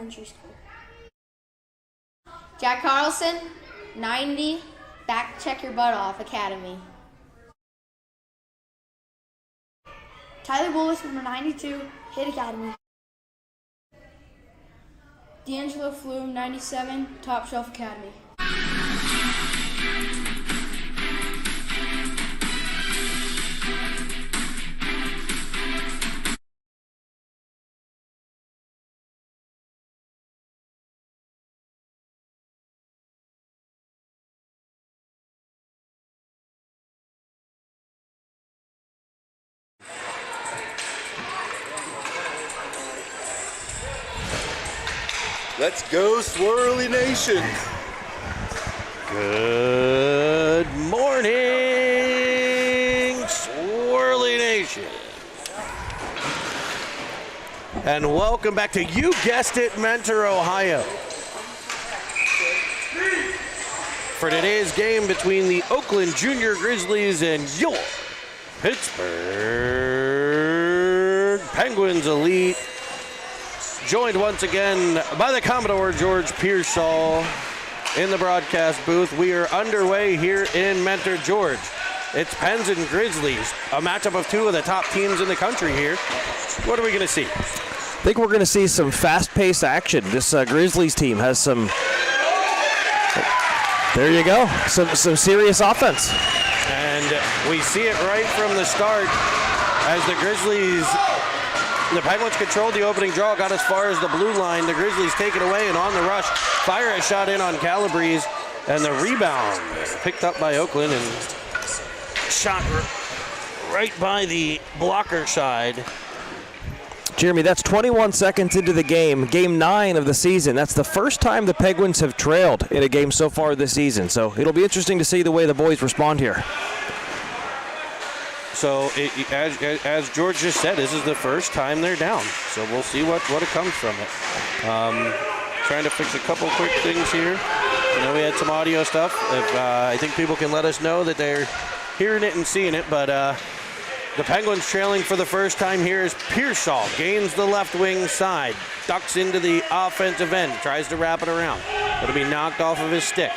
Country School. Jack Carlson, 90, Back Check Your Butt Off Academy. Tyler Bullis, number 92, Hit Academy. D'Angelo Flume, 97, Top Shelf Academy. Let's go, Swirly Nation. Good morning, Swirly Nation. And welcome back to, you guessed it, Mentor, Ohio. For today's game between the Oakland Jr Grizzlies and your Pittsburgh Penguins Elite. Joined once again by the Commodore George Pearsall in the broadcast booth. We are underway here in Mentor. George, it's Pens and Grizzlies, a matchup of two of the top teams in the country here. What are we going to see? I think we're going to see some fast-paced action. This Grizzlies team has some, there you go, some serious offense. And we see it right from the start as the Grizzlies, the Penguins controlled the opening draw, got as far as the blue line. The Grizzlies take it away and on the rush, fire a shot in on Calabrese, and the rebound picked up by Oakland and shot right by the blocker side. Jeremy, that's 21 seconds into the game, game 9 of the season. That's the first time the Penguins have trailed in a game so far this season. So it'll be interesting to see the way the boys respond here. So, as George just said, this is the first time they're down. So we'll see what comes from it. Trying to fix a couple quick things here. You know, we had some audio stuff. I think people can let us know that they're hearing it and seeing it. But the Penguins trailing for the first time here is Pearsall. Gains the left wing side. Ducks into the offensive end. Tries to wrap it around. It'll be knocked off of his stick.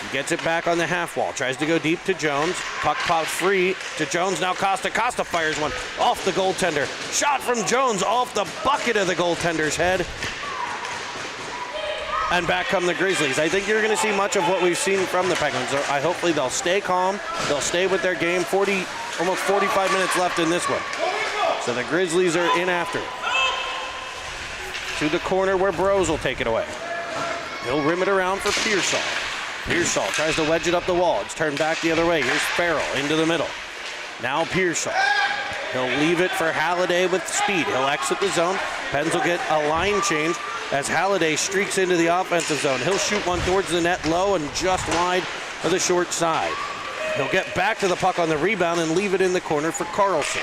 He gets it back on the half wall. Tries to go deep to Jones. Puck pops free to Jones. Now Costa. Costa fires one off the goaltender. Shot from Jones off the bucket of the goaltender's head. And back come the Grizzlies. I think you're going to see much of what we've seen from the Penguins. Hopefully they'll stay calm. They'll stay with their game. Almost 45 minutes left in this one. So the Grizzlies are in after it. To the corner where Bros will take it away. He'll rim it around for Pearsall. Pearsall tries to wedge it up the wall. It's turned back the other way. Here's Farrell into the middle. Now Pearsall. He'll leave it for Halliday with speed. He'll exit the zone. Pens will get a line change as Halliday streaks into the offensive zone. He'll shoot one towards the net low and just wide of the short side. He'll get back to the puck on the rebound and leave it in the corner for Carlson.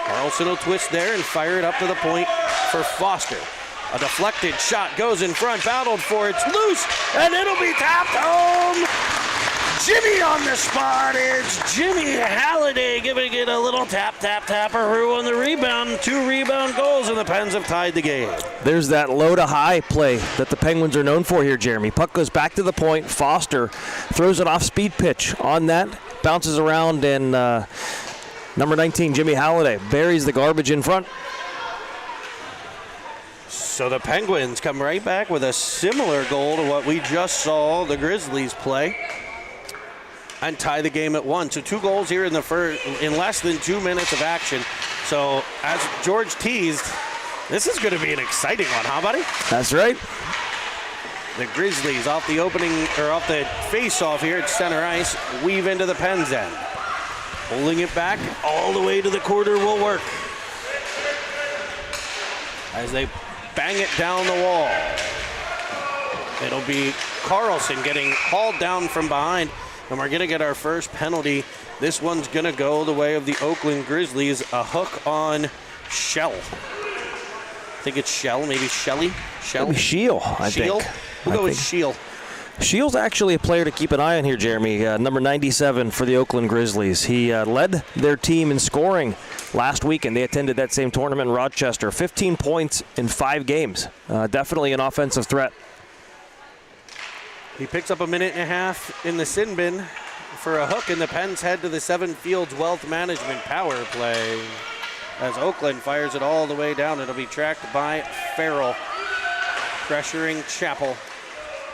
Carlson will twist there and fire it up to the point for Foster. A deflected shot goes in front, battled for, it's loose, and it'll be tapped home. Jimmy on the spot. It's Jimmy Halliday giving it a little tapperoo on the rebound. 2 rebound goals, and the Pens have tied the game. There's that low to high play that the Penguins are known for here, Jeremy. Puck goes back to the point. Foster throws it off speed pitch on that, bounces around, and number 19, Jimmy Halliday, buries the garbage in front. So the Penguins come right back with a similar goal to what we just saw the Grizzlies play and tie the game at 1. So 2 goals here in the first, in less than 2 minutes of action. So as George teased, this is going to be an exciting one, huh, buddy? That's right. The Grizzlies off the face-off here at center ice, weave into the Pens end. Holding it back all the way to the corner will work. As they bang it down the wall. It'll be Carlson getting hauled down from behind, and we're going to get our first penalty. This one's going to go the way of the Oakland Grizzlies. A hook on Shell. I think it's Shell, maybe Shelly? Shell? Maybe Shield, I think. We'll go with Shield. Shields actually a player to keep an eye on here, Jeremy. Number 97 for the Oakland Grizzlies. He led their team in scoring last week, and they attended that same tournament in Rochester. 15 points in 5 games. Definitely an offensive threat. He picks up a minute and a half in the sin bin for a hook, and the Pens head to the Seven Fields Wealth Management power play as Oakland fires it all the way down. It'll be tracked by Farrell, pressuring Chappell.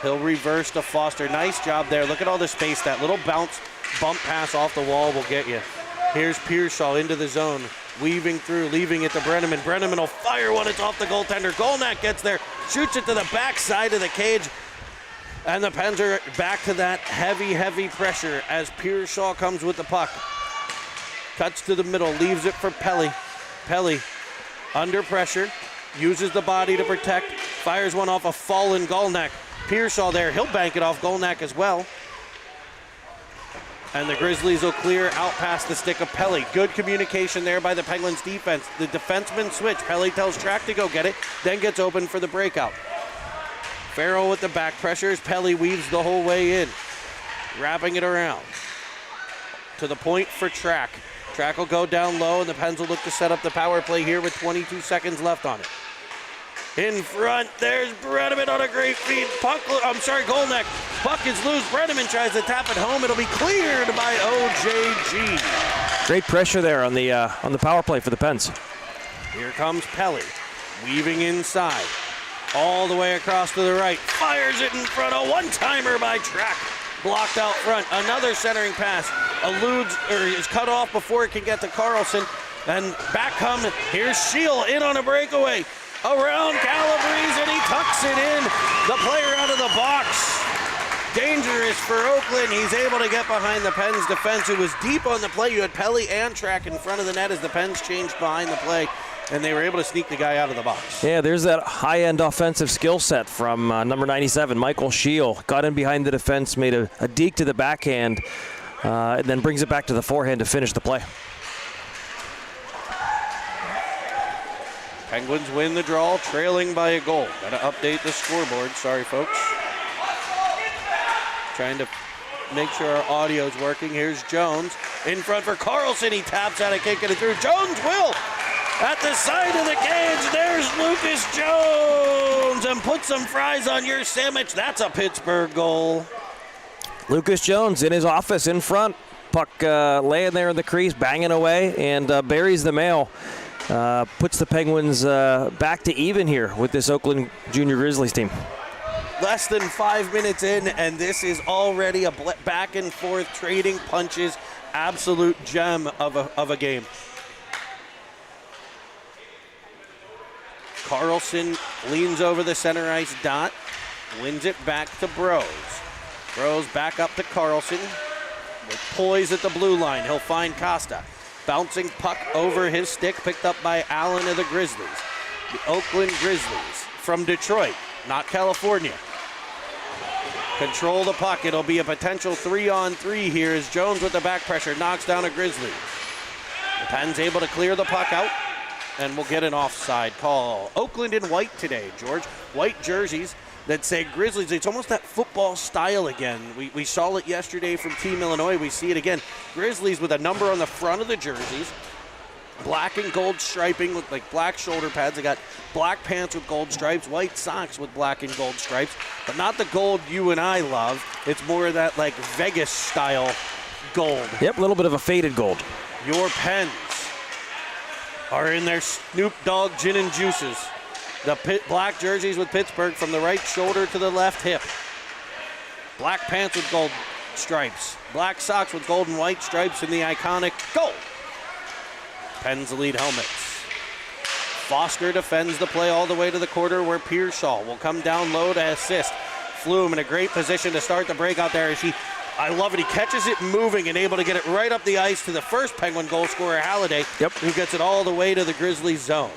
He'll reverse to Foster. Nice job there. Look at all the space. That little bump pass off the wall will get you. Here's Pearsall into the zone, weaving through, leaving it to Brenneman. Brenneman will fire one. It's off the goaltender. Golnack gets there, shoots it to the backside of the cage. And the Pens are back to that heavy pressure as Pearsall comes with the puck. Cuts to the middle, leaves it for Pelly. Pelly under pressure, uses the body to protect, fires one off a fallen Golnack. Pearsall there, he'll bank it off Golnack as well. And the Grizzlies will clear out past the stick of Pelly. Good communication there by the Penguins defense. The defenseman switch. Pelly tells Track to go get it, then gets open for the breakout. Farrell with the back pressures. Pelly weaves the whole way in, wrapping it around. To the point for Track. Track will go down low, and the Pens will look to set up the power play here with 22 seconds left on it. In front, there's Brenneman on a great feed. Golnack. Puck is loose. Brenneman tries to tap it home. It'll be cleared by OJG. Great pressure there on the power play for the Pens. Here comes Pelly, weaving inside, all the way across to the right. Fires it in front. A one-timer by Track. Blocked out front. Another centering pass. Is cut off before it can get to Carlson. And back comes. Here's Shield in on a breakaway. Around Calabrese, and he tucks it in. The player out of the box. Dangerous for Oakland. He's able to get behind the Pens defense, who was deep on the play. You had Pelly and Track in front of the net as the Pens changed behind the play, and they were able to sneak the guy out of the box. Yeah, there's that high-end offensive skill set from number 97, Michael Shield. Got in behind the defense, made a deke to the backhand, and then brings it back to the forehand to finish the play. Penguins win the draw, trailing by a goal. Gotta update the scoreboard. Sorry, folks. Trying to make sure our audio's working. Here's Jones in front for Carlson. He taps out, kicking it through. Jones will at the side of the cage. There's Lucas Jones, and put some fries on your sandwich. That's a Pittsburgh goal. Lucas Jones in his office in front. Puck laying there in the crease, banging away, and buries the mail. Puts the Penguins back to even here with this Oakland Jr Grizzlies team. Less than 5 minutes in, and this is already a back and forth, trading punches, absolute gem of a game. Carlson leans over the center ice dot, wins it back to Bros. Bros back up to Carlson with poise at the blue line. He'll find Costa. Bouncing puck over his stick, picked up by Allen of the Grizzlies. The Oakland Grizzlies from Detroit, not California. Control the puck. It'll be a potential 3-on-3 here as Jones with the back pressure knocks down a Grizzly. The Pens able to clear the puck out, and we'll get an offside call. Oakland in white today, George. White jerseys that say Grizzlies. It's almost that football style again. We saw it yesterday from Team Illinois. We see it again. Grizzlies with a number on the front of the jerseys. Black and gold striping with like black shoulder pads. They got black pants with gold stripes, white socks with black and gold stripes, but not the gold you and I love. It's more of that like Vegas style gold. Yep, a little bit of a faded gold. Your Pens are in their Snoop Dogg gin and juices. The black jerseys with Pittsburgh from the right shoulder to the left hip. Black pants with gold stripes. Black socks with gold and white stripes in the iconic gold. Pens lead helmets. Foster defends the play all the way to the corner where Pearsall will come down low to assist. Flume in a great position to start the breakout there as I love it. He catches it moving and able to get it right up the ice to the first Penguin goal scorer, Halliday, who gets it all the way to the Grizzlies zone.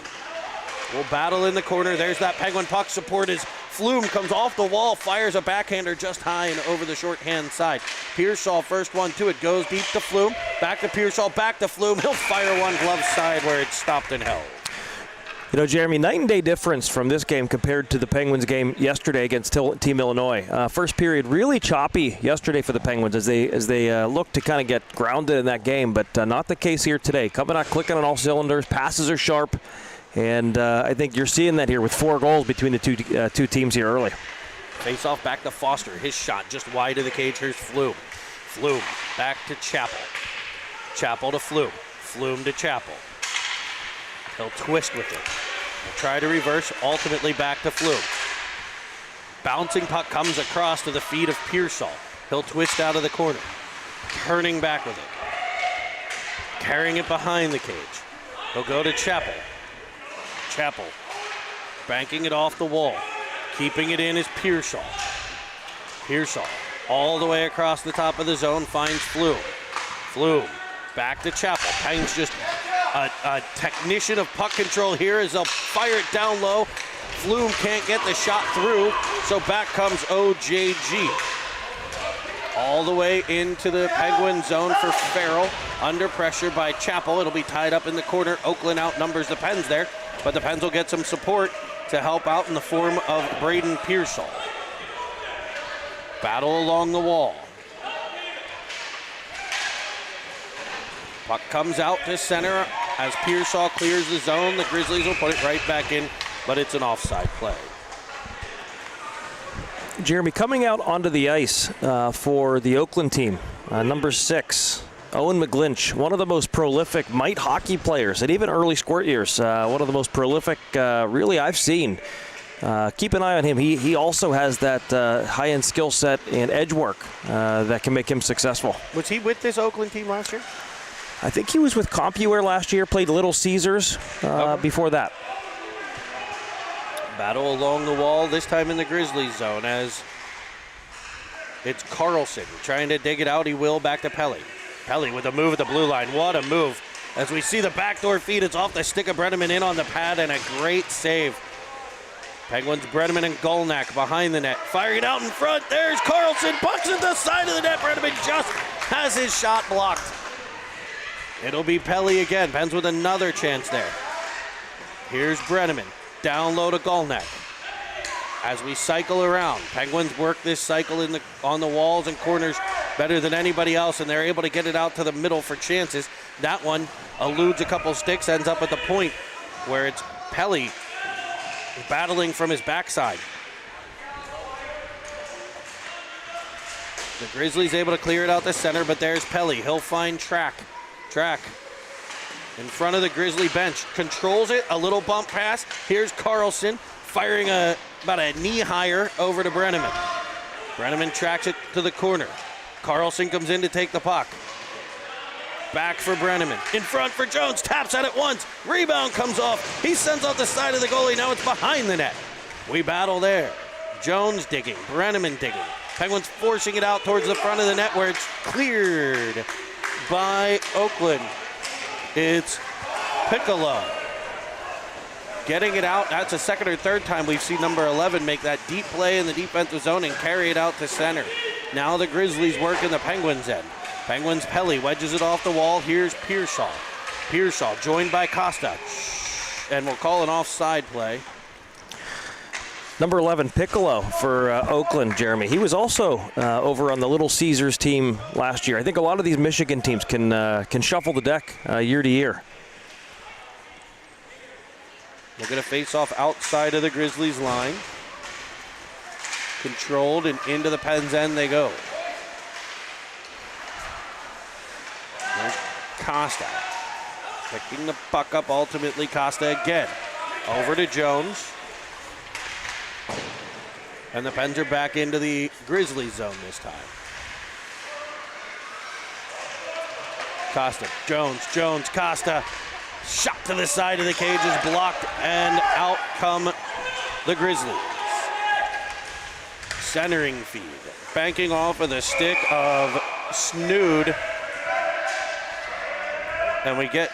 We'll battle in the corner. There's that Penguin puck support as Flume comes off the wall, fires a backhander just high and over the shorthand side. Pearsall first one to it, goes deep to Flume, back to Pearsall, back to Flume. He'll fire one glove side where it's stopped and held. You know, Jeremy, night and day difference from this game compared to the Penguins game yesterday against Team Illinois. First period really choppy yesterday for the Penguins as they look to kind of get grounded in that game, but not the case here today. Coming out clicking on all cylinders, passes are sharp, and I think you're seeing that here with 4 goals between the two teams here early. Face off back to Foster. His shot just wide of the cage. Here's Flume. Flume back to Chappell. Chappell to Flume. Flume to Chappell. He'll twist with it. He'll try to reverse, ultimately back to Flume. Bouncing puck comes across to the feet of Pearsall. He'll twist out of the corner. Turning back with it. Carrying it behind the cage. He'll go to Chappell. Chappell banking it off the wall. Keeping it in is Pearsall. Pearsall all the way across the top of the zone finds Flume. Flume back to Chappell. Pang's just a technician of puck control here as they'll fire it down low. Flume can't get the shot through, so back comes OJG. All the way into the Penguin zone for Farrell. Under pressure by Chappell. It'll be tied up in the corner. Oakland outnumbers the Pens there, but the Pens will get some support to help out in the form of Braden Pearsall. Battle along the wall. Puck comes out to center as Pearsall clears the zone. The Grizzlies will put it right back in, but it's an offside play. Jeremy, coming out onto the ice for the Oakland team, number 6, Owen McGlinch, one of the most prolific mite hockey players at even early squirt years. One of the most prolific, really, I've seen. Keep an eye on him. He also has that high-end skill set and edge work that can make him successful. Was he with this Oakland team last year? I think he was with CompuWare last year, played Little Caesars before that. Battle along the wall, this time in the Grizzlies zone as it's Carlson trying to dig it out. He will back to Pelly. Pelly with a move at the blue line. What a move. As we see the backdoor feed, it's off the stick of Brenneman in on the pad and a great save. Penguins, Brenneman and Golnack behind the net. Firing it out in front. There's Carlson. Pucks at the side of the net. Brenneman just has his shot blocked. It'll be Pelly again. Pens with another chance there. Here's Brenneman. Down low to Golnack. As we cycle around, Penguins work this cycle on the walls and corners better than anybody else, and they're able to get it out to the middle for chances. That one eludes a couple sticks, ends up at the point where it's Pelly battling from his backside. The Grizzlies able to clear it out the center, but there's Pelly. He'll find Track. Track in front of the Grizzly bench. Controls it, a little bump pass. Here's Carlson firing about a knee higher over to Brenneman. Brenneman tracks it to the corner. Carlson comes in to take the puck. Back for Brenneman. In front for Jones. Taps at it once. Rebound comes off. He sends off the side of the goalie. Now it's behind the net. We battle there. Jones digging. Brenneman digging. Penguins forcing it out towards the front of the net where it's cleared by Oakland. It's Piccolo getting it out. That's a second or third time we've seen number 11 make that deep play in the defensive zone and carry it out to center. Now the Grizzlies work in the Penguins' end. Penguins, Pelly wedges it off the wall. Here's Pearsall. Pearsall joined by Costa. And we'll call an offside play. Number 11, Piccolo for Oakland, Jeremy. He was also over on the Little Caesars team last year. I think a lot of these Michigan teams can shuffle the deck year to year. They're going to face off outside of the Grizzlies line. Controlled and into the Pens' end they go. There's Costa. Picking the puck up, ultimately Costa again. Over to Jones. And the Pens are back into the Grizzlies zone this time. Costa, Jones, Costa. Shot to the side of the cage is blocked, and out come the Grizzlies. Centering feed. Banking off of the stick of Snood. And we get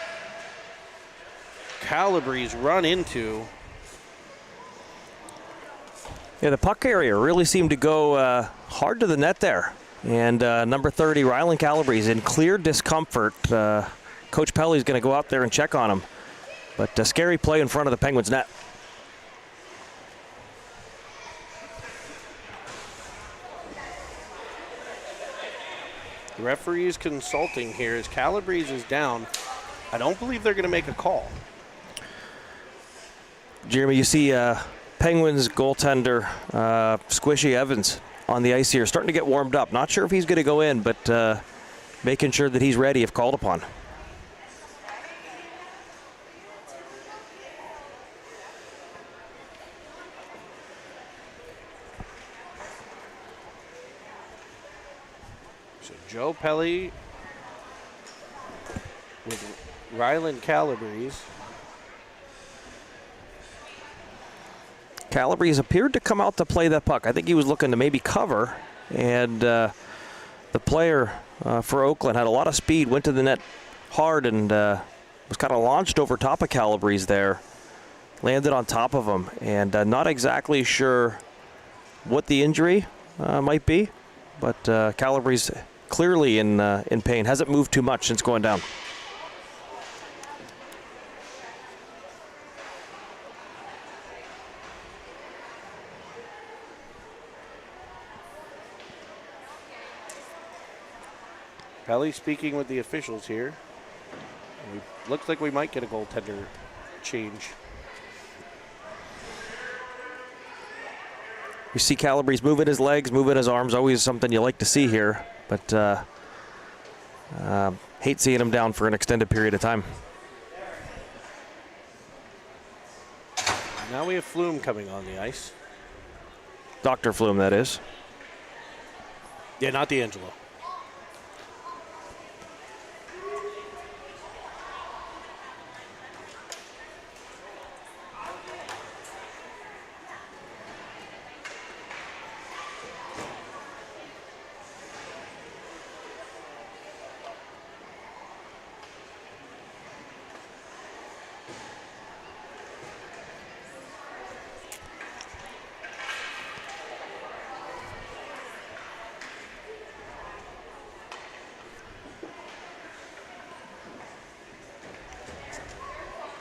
Calabrese run into. Yeah, the puck area really seemed to go hard to the net there. And number 30, Rylan Calabrese, in clear discomfort. Coach Pelly's going to go out there and check on him. But a scary play in front of the Penguins net. The referee is consulting here as Calabrese is down. I don't believe they're going to make a call. Jeremy, you see Penguins goaltender Squishy Evans on the ice here, starting to get warmed up. Not sure if he's going to go in, but making sure that he's ready if called upon. So Joe Pelly with Ryland Calabrese. Calabrese appeared to come out to play that puck. I think he was looking to maybe cover, and the player for Oakland had a lot of speed, went to the net hard, and was kind of launched over top of Calabrese there. Landed on top of him, and not exactly sure what the injury might be, but Calabrese clearly in pain. Hasn't moved too much since going down. Pelly speaking with the officials here. Looks like we might get a goaltender change. We see Calabrese moving his legs, moving his arms, always something you like to see here, but hate seeing him down for an extended period of time. Now we have Flume coming on the ice. Dr. Flume, that is. Yeah, not D'Angelo.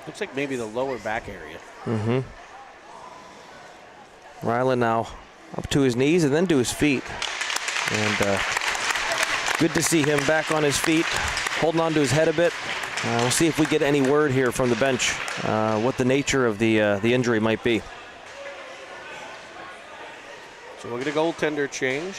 Looks like maybe the lower back area. Mm-hmm. Ryland now up to his knees and then to his feet. And good to see him back on his feet, holding on to his head a bit. We'll see if we get any word here from the bench what the nature of the injury might be. So we'll get a goaltender change.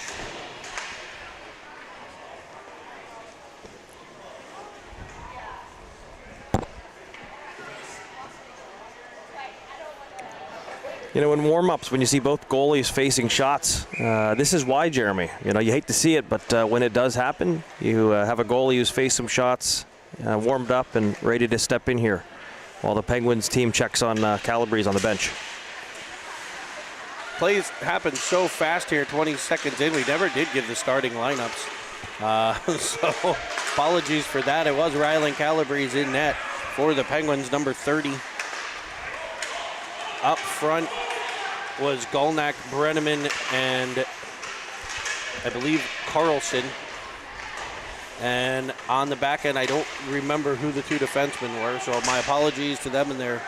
You know, in warm-ups, when you see both goalies facing shots, this is why, Jeremy. You know, you hate to see it, but when it does happen, you have a goalie who's faced some shots, warmed up and ready to step in here while the Penguins team checks on Calabrese on the bench. Plays happened so fast here, 20 seconds in. We never did give the starting lineups. So apologies for that. It was Ryland Calabrese in net for the Penguins, number 30. Up front was Golnak, Brenneman, and I believe Carlson. And on the back end, I don't remember who the two defensemen were, so my apologies to them and their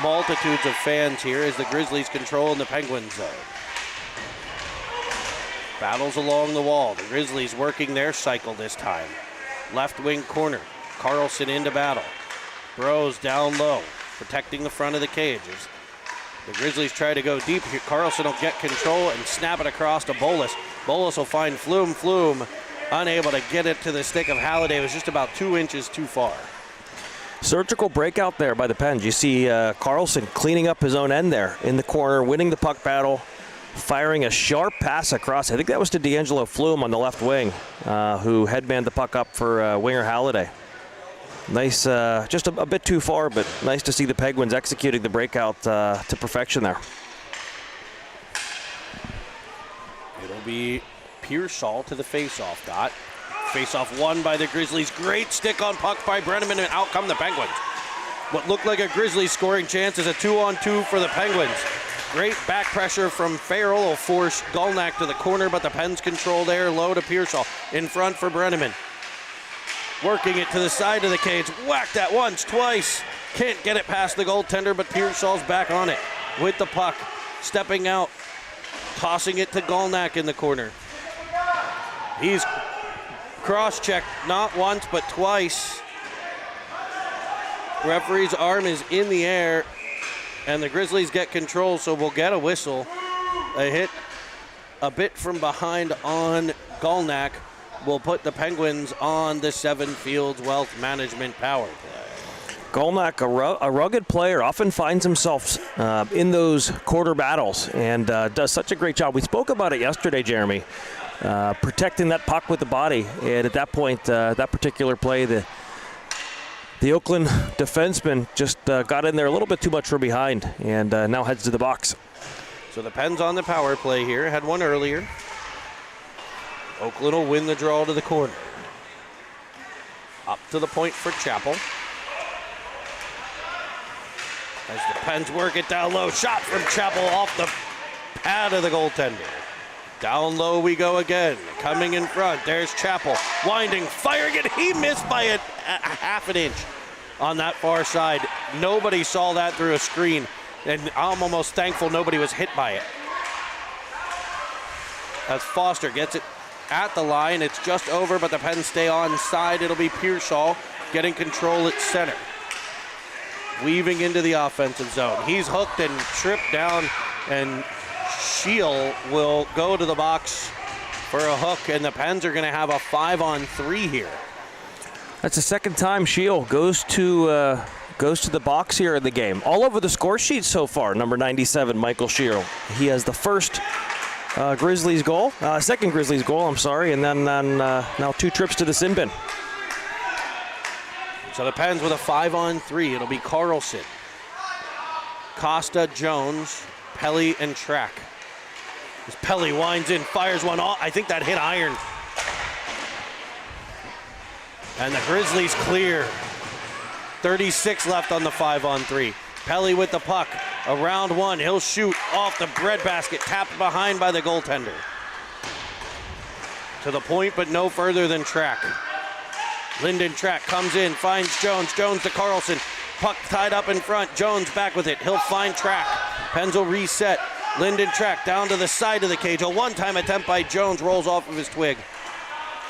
multitudes of fans here as the Grizzlies control in the Penguins zone. Battles along the wall. The Grizzlies working their cycle this time. Left wing corner. Carlson into battle. Bros down low, protecting the front of the cages. The Grizzlies try to go deep here. Carlson will get control and snap it across to Bolus. Bolus will find Flume. Flume unable to get it to the stick of Halliday. It was just about 2 inches too far. Surgical breakout there by the Pens. You see Carlson cleaning up his own end there in the corner, winning the puck battle, firing a sharp pass across. I think that was to D'Angelo Flume on the left wing, who headmanned the puck up for winger Halliday. Nice, just a bit too far, but nice to see the Penguins executing the breakout to perfection there. It'll be Pearsall to the faceoff dot. Faceoff won by the Grizzlies. Great stick on puck by Brenneman, and out come the Penguins. What looked like a Grizzlies scoring chance is a 2-on-2 for the Penguins. Great back pressure from Farrell will force Golnak to the corner, but the Pens control there. Low to Pearsall. In front for Brenneman. Working it to the side of the cage. Whacked that once, twice. Can't get it past the goaltender, but Pearsall's back on it with the puck. Stepping out, tossing it to Golnak in the corner. He's cross-checked not once, but twice. Referee's arm is in the air, and the Grizzlies get control, so we'll get a whistle. A hit a bit from behind on Golnak will put the Penguins on the Seven Fields Wealth Management power play. Golnak, a rugged player, often finds himself in those quarter battles and does such a great job. We spoke about it yesterday, Jeremy, protecting that puck with the body. And at that point, that particular play, the Oakland defenseman just got in there a little bit too much from behind and now heads to the box. So the Pens on the power play here. Had one earlier. Oakland will win the draw to the corner. Up to the point for Chappell. As the Pens work it down low. Shot from Chappell off the pad of the goaltender. Down low we go again. Coming in front. There's Chappell. Winding, firing it. He missed by a half an inch on that far side. Nobody saw that through a screen. And I'm almost thankful nobody was hit by it. As Foster gets it at the line. It's just over, but the Pens stay on side. It'll be Pearsall getting control at center. Weaving into the offensive zone. He's hooked and tripped down, and Scheel will go to the box for a hook, and the Pens are going to have a 5-on-3 here. That's the second time Scheel goes to the box here in the game. All over the score sheet so far, number 97, Michael Scheel. He has the first Grizzlies goal, second Grizzlies goal, I'm sorry, and then now 2 trips to the sin bin. So the Pens with a 5-on-3. It'll be Carlson, Costa, Jones, Pelly, and Track. As Pelly winds in, fires one off. I think that hit iron. And the Grizzlies clear. 36 left on the 5-on-3. Pelly with the puck. Around one. He'll shoot off the breadbasket. Tapped behind by the goaltender. To the point, but no further than Track. Lyndon Track comes in, finds Jones. Jones to Carlson. Puck tied up in front. Jones back with it. He'll find Track. Pens will reset. Lyndon Track down to the side of the cage. A one-time attempt by Jones rolls off of his twig.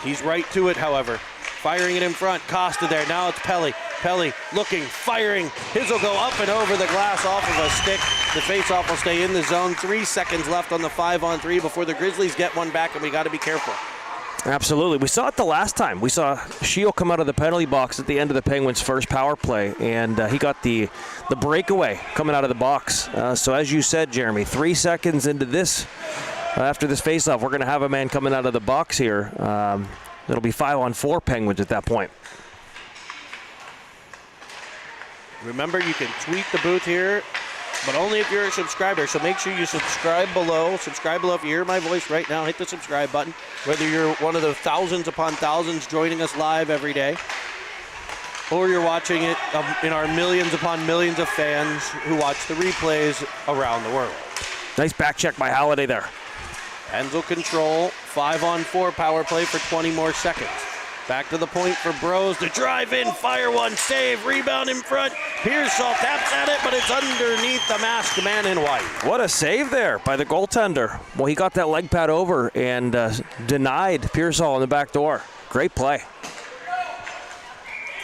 He's right to it, however. Firing it in front. Costa there. Now it's Pelly. Pelly looking, firing. His will go up and over the glass off of a stick. The faceoff will stay in the zone. 3 seconds left on the 5-on-3 before the Grizzlies get one back, and we got to be careful. Absolutely. We saw it the last time. We saw Scheel come out of the penalty box at the end of the Penguins' first power play, and he got the breakaway coming out of the box. So as you said, Jeremy, 3 seconds into this, after this faceoff, we're going to have a man coming out of the box here. It'll be 5-on-4 Penguins at that point. Remember, you can tweet the booth here, but only if you're a subscriber. So make sure you subscribe below. Subscribe below if you hear my voice right now. Hit the subscribe button. Whether you're one of the thousands upon thousands joining us live every day, or you're watching it in our millions upon millions of fans who watch the replays around the world. Nice back check by Halliday there. Pens will control. 5-on-4 power play for 20 more seconds. Back to the point for Bros to drive in, fire one, save, rebound in front. Pearsall taps at it, but it's underneath the masked man in white. What a save there by the goaltender. Well, he got that leg pad over and denied Pearsall in the back door. Great play.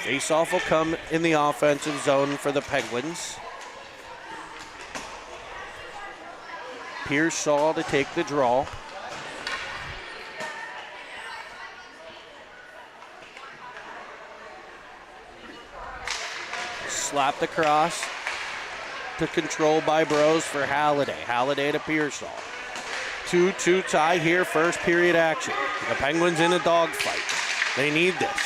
Face-off will come in the offensive zone for the Penguins. Pearsall to take the draw. Slapped across to control by Bros for Halliday. Halliday to Pearsall. 2-2 tie here, first period action. The Penguins in a dogfight. They need this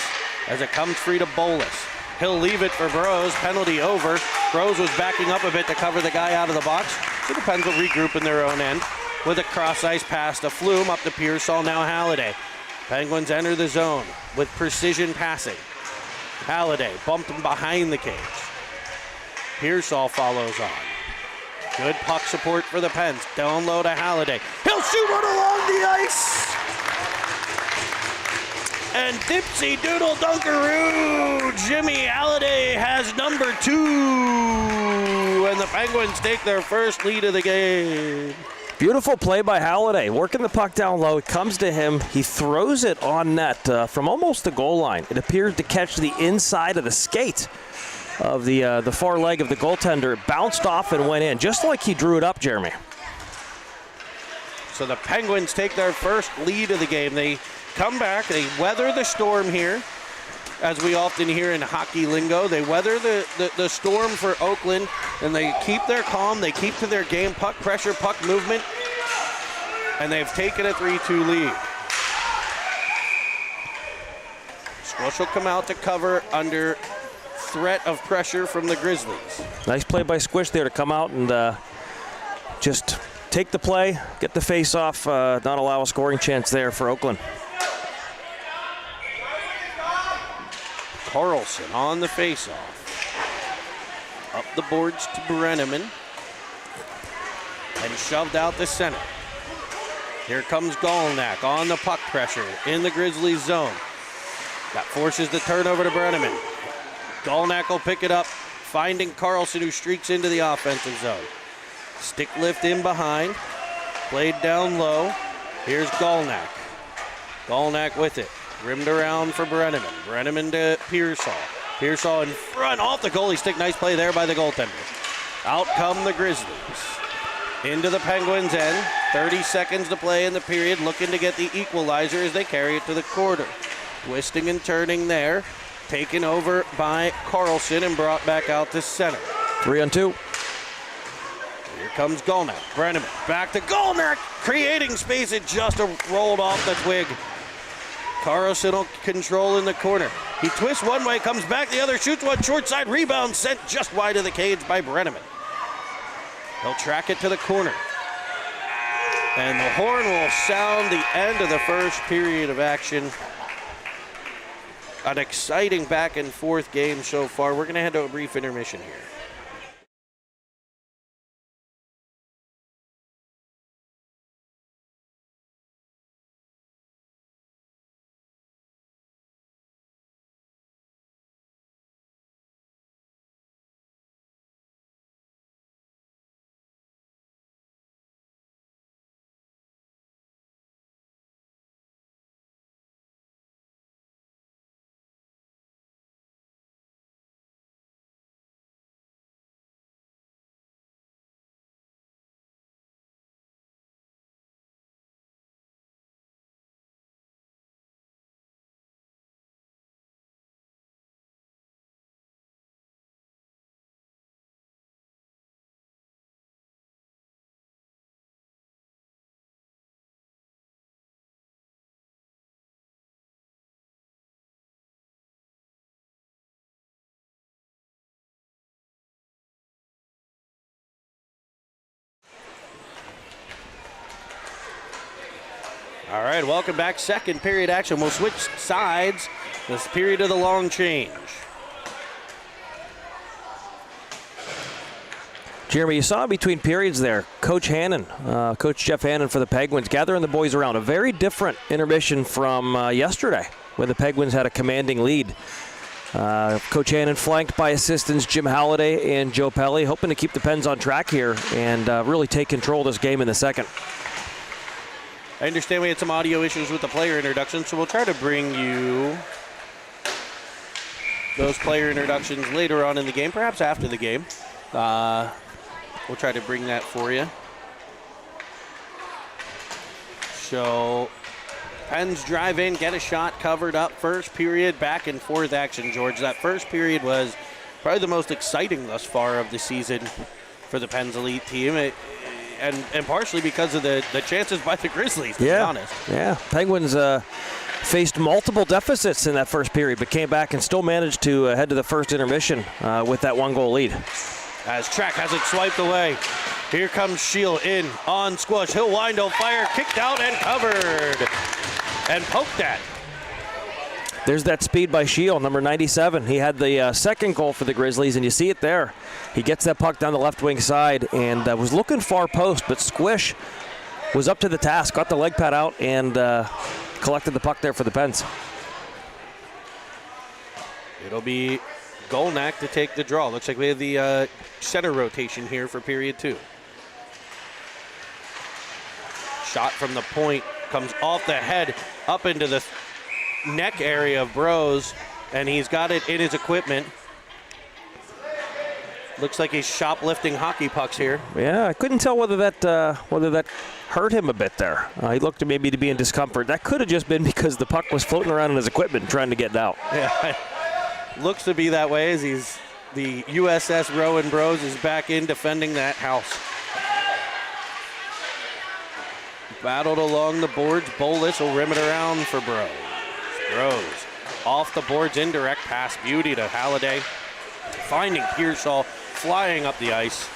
as it comes free to Bolus. He'll leave it for Bros. Penalty over. Bros was backing up a bit to cover the guy out of the box. So the Pens will regroup in their own end with a cross-ice pass to Flume up to Pearsall, now Halliday. Penguins enter the zone with precision passing. Halliday bumped him behind the cage. Pearsall follows on. Good puck support for the Pens. Down low to Halliday. He'll shoot one along the ice. And Dipsy Doodle Dunkaroo! Jimmy Halliday has number 2. And the Penguins take their first lead of the game. Beautiful play by Halliday, working the puck down low. It comes to him. He throws it on net from almost the goal line. It appeared to catch the inside of the skate of the far leg of the goaltender. It bounced off and went in, just like he drew it up, Jeremy. So the Penguins take their first lead of the game. They come back. They weather the storm here, as we often hear in hockey lingo. They weather the storm for Oakland, and they keep their calm. They keep to their game, puck pressure, puck movement, and they've taken a 3-2 lead. Squish will come out to cover under threat of pressure from the Grizzlies. Nice play by Squish there to come out and just take the play, get the face off, not allow a scoring chance there for Oakland. Carlson on the faceoff. Up the boards to Brenneman. And shoved out the center. Here comes Golnak on the puck pressure in the Grizzlies zone. That forces the turnover to Brenneman. Golnak will pick it up, finding Carlson, who streaks into the offensive zone. Stick lift in behind. Played down low. Here's Golnak. Golnak with it. Rimmed around for Brenneman. Brenneman to Pearsall. Pearsall in front off the goalie stick. Nice play there by the goaltender. Out come the Grizzlies. Into the Penguins' end. 30 seconds to play in the period. Looking to get the equalizer as they carry it to the quarter. Twisting and turning there. Taken over by Carlson and brought back out to center. 3-on-2. Here comes Golnak. Brenneman back to Golnak. Creating space. It just rolled off the twig. Carlson will control in the corner. He twists one way, comes back the other, shoots one short side, rebound sent just wide of the cage by Brenneman. He'll track it to the corner. And the horn will sound the end of the first period of action. An exciting back and forth game so far. We're going to head to a brief intermission here. All right, welcome back. Second period action. We'll switch sides. This period of the long change. Jeremy, you saw between periods there, Coach Hannan, Coach Jeff Hannan for the Penguins, gathering the boys around. A very different intermission from yesterday, where the Penguins had a commanding lead. Coach Hannan flanked by assistants Jim Halliday and Joe Pelly, hoping to keep the Pens on track here and really take control of this game in the second. I understand we had some audio issues with the player introduction, so we'll try to bring you those player introductions later on in the game, perhaps after the game. We'll try to bring that for you. So, Pens drive in, get a shot covered up. First period, back and forth action, George. That first period was probably the most exciting thus far of the season for the Pens elite team. And partially because of the chances by the Grizzlies, to be honest. Yeah, Penguins faced multiple deficits in that first period, but came back and still managed to head to the first intermission with that 1-goal lead. As Track has it swiped away. Here comes Shield in on Squish. He'll wind, he'll fire, kicked out and covered. And poked at. There's that speed by Shield, number 97. He had the second goal for the Grizzlies, and you see it there. He gets that puck down the left wing side and was looking far post, but Squish was up to the task, got the leg pad out, and collected the puck there for the Pens. It'll be Golnack to take the draw. Looks like we have the center rotation here for period 2. Shot from the point comes off the head up into the neck area of Bros, and he's got it in his equipment. Looks like he's shoplifting hockey pucks here. Yeah, I couldn't tell whether that hurt him a bit there. He looked maybe to be in discomfort. That could have just been because the puck was floating around in his equipment trying to get it out. Yeah, looks to be that way as the USS Rowan Bros is back in defending that house. Battled along the boards. Bolis will rim it around for Bros. Bros off the boards, indirect pass, beauty to Halliday. Finding Pearsall, flying up the ice.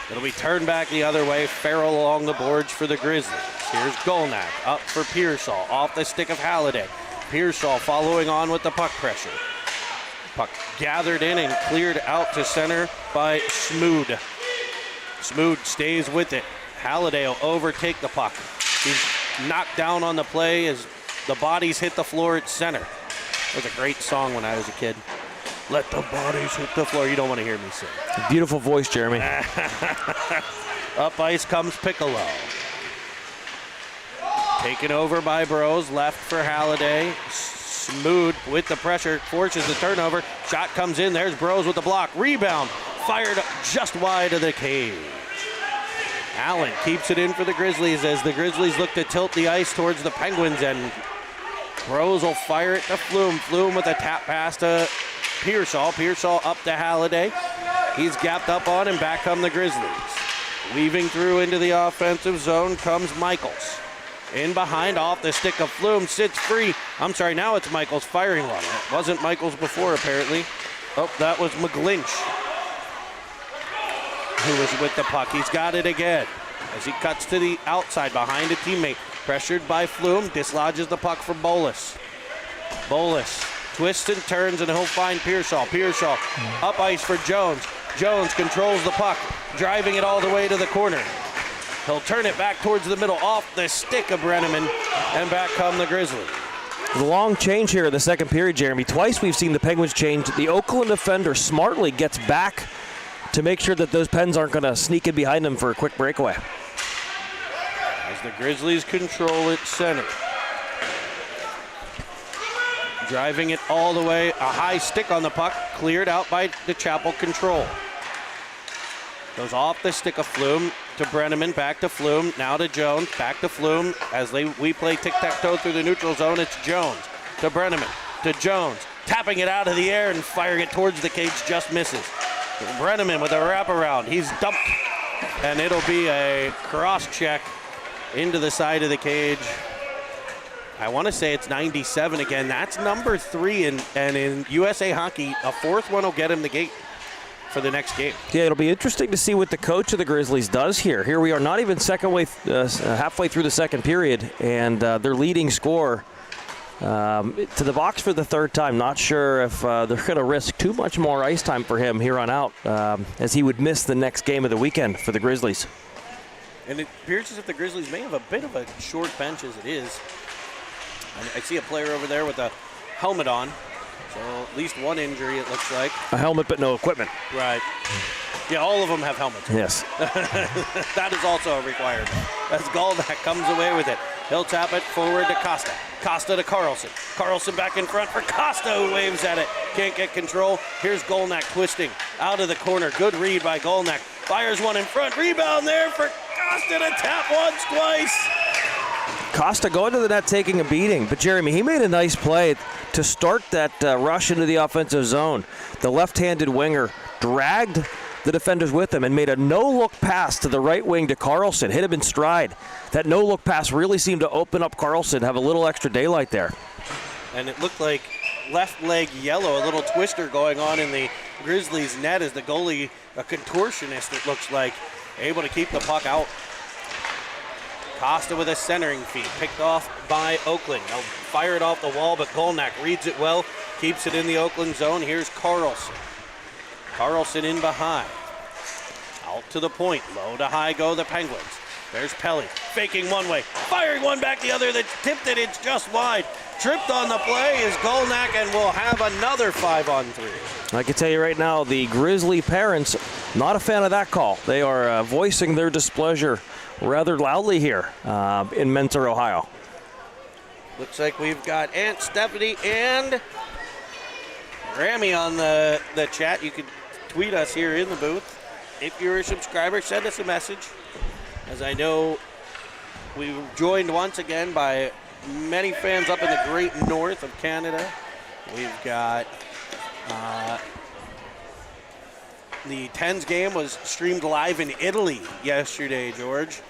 It'll be turned back the other way. Farrell along the boards for the Grizzlies. Here's Golnack up for Pearsall, off the stick of Halliday. Pearsall following on with the puck pressure. Puck gathered in and cleared out to center by Smood. Smood stays with it. Halliday will overtake the puck. He's knocked down on the play as the bodies hit the floor at center. That was a great song when I was a kid. Let the bodies hit the floor. You don't want to hear me sing. Beautiful voice, Jeremy. Up ice comes Piccolo. Taken over by Bros. Left for Halliday. Smood with the pressure. Forces the turnover. Shot comes in. There's Bros with the block. Rebound. Fired just wide of the cage. Allen keeps it in for the Grizzlies as the Grizzlies look to tilt the ice towards the Penguins, and Bros will fire it to Flume. Flume with a tap pass to Pearsall. Pearsall up to Halliday. He's gapped up on, and back come the Grizzlies. Weaving through into the offensive zone comes Michaels. In behind, off the stick of Flume, sits free. I'm sorry, now it's Michaels firing one. It wasn't Michaels before, apparently. Oh, that was McGlinch who was with the puck. He's got it again as he cuts to the outside behind a teammate. Pressured by Flume, dislodges the puck for Bolis. Bolis twists and turns, and he'll find Pearsall. Pearsall up ice for Jones. Jones controls the puck, driving it all the way to the corner. He'll turn it back towards the middle, off the stick of Brenneman, and back come the Grizzlies. The long change here in the second period, Jeremy. Twice we've seen the Penguins change. The Oakland defender smartly gets back to make sure that those Pens aren't going to sneak in behind them for a quick breakaway. As the Grizzlies control it center. Driving it all the way, a high stick on the puck, cleared out by the Chapel control. Goes off the stick of Flume to Brenneman, back to Flume, now to Jones, back to Flume. As we play tic-tac-toe through the neutral zone, it's Jones to Brenneman, to Jones, tapping it out of the air and firing it towards the cage, just misses. Brenneman with a wraparound, he's dumped, and it'll be a cross-check into the side of the cage. I want to say it's 97 again. That's number 3, and in USA Hockey, a 4th one will get him the gate for the next game. Yeah, it'll be interesting to see what the coach of the Grizzlies does here. Here we are, not even halfway through the second period, and their leading scorer to the box for the 3rd time. Not sure if they're going to risk too much more ice time for him here on out, as he would miss the next game of the weekend for the Grizzlies. And it appears as if the Grizzlies may have a bit of a short bench as it is. I see a player over there with a helmet on. So at least one injury, it looks like. A helmet but no equipment. Right. Yeah, all of them have helmets. Yes. That is also required. As Golnack comes away with it. He'll tap it forward to Costa. Costa to Carlson. Carlson back in front for Costa, who waves at it. Can't get control. Here's Golnack twisting out of the corner. Good read by Golnack. Fires one in front. Rebound there for Costa to tap once, twice. Costa going to the net taking a beating, but Jeremy, he made a nice play to start that rush into the offensive zone. The left-handed winger dragged the defenders with him and made a no-look pass to the right wing to Carlson, hit him in stride. That no-look pass really seemed to open up Carlson, have a little extra daylight there. And it looked like left leg yellow, a little twister going on in the Grizzlies net as the goalie, a contortionist it looks like, able to keep the puck out. Costa with a centering feed, picked off by Oakland. They'll fire it off the wall, but Golnack reads it well, keeps it in the Oakland zone. Here's Carlson. Carlson in behind. Out to the point, low to high go the Penguins. There's Pelly, faking one way, firing one back the other, that's tipped it, it's just wide. Tripped on the play is Golnack, and we'll have another 5-on-3. I can tell you right now, the Grizzly parents, not a fan of that call. They are voicing their displeasure rather loudly here in Mentor, Ohio. Looks like we've got Aunt Stephanie and Grammy on the chat. You can tweet us here in the booth. If you're a subscriber, send us a message. As I know, we were joined once again by many fans up in the great north of Canada. We've got the Tens game was streamed live in Italy yesterday, George.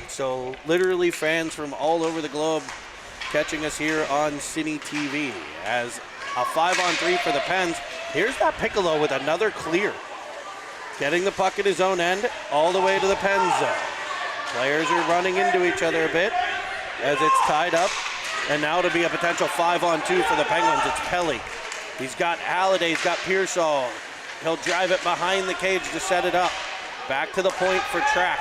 So literally fans from all over the globe catching us here on Cine TV. As a 5-on-3 for the Pens. Here's that Piccolo with another clear. Getting the puck at his own end all the way to the Pens zone. Players are running into each other a bit as it's tied up. And now to be a potential 5-on-2 for the Penguins, it's Pelly. He's got Halliday, he's got Pearsall. He'll drive it behind the cage to set it up. Back to the point for Track.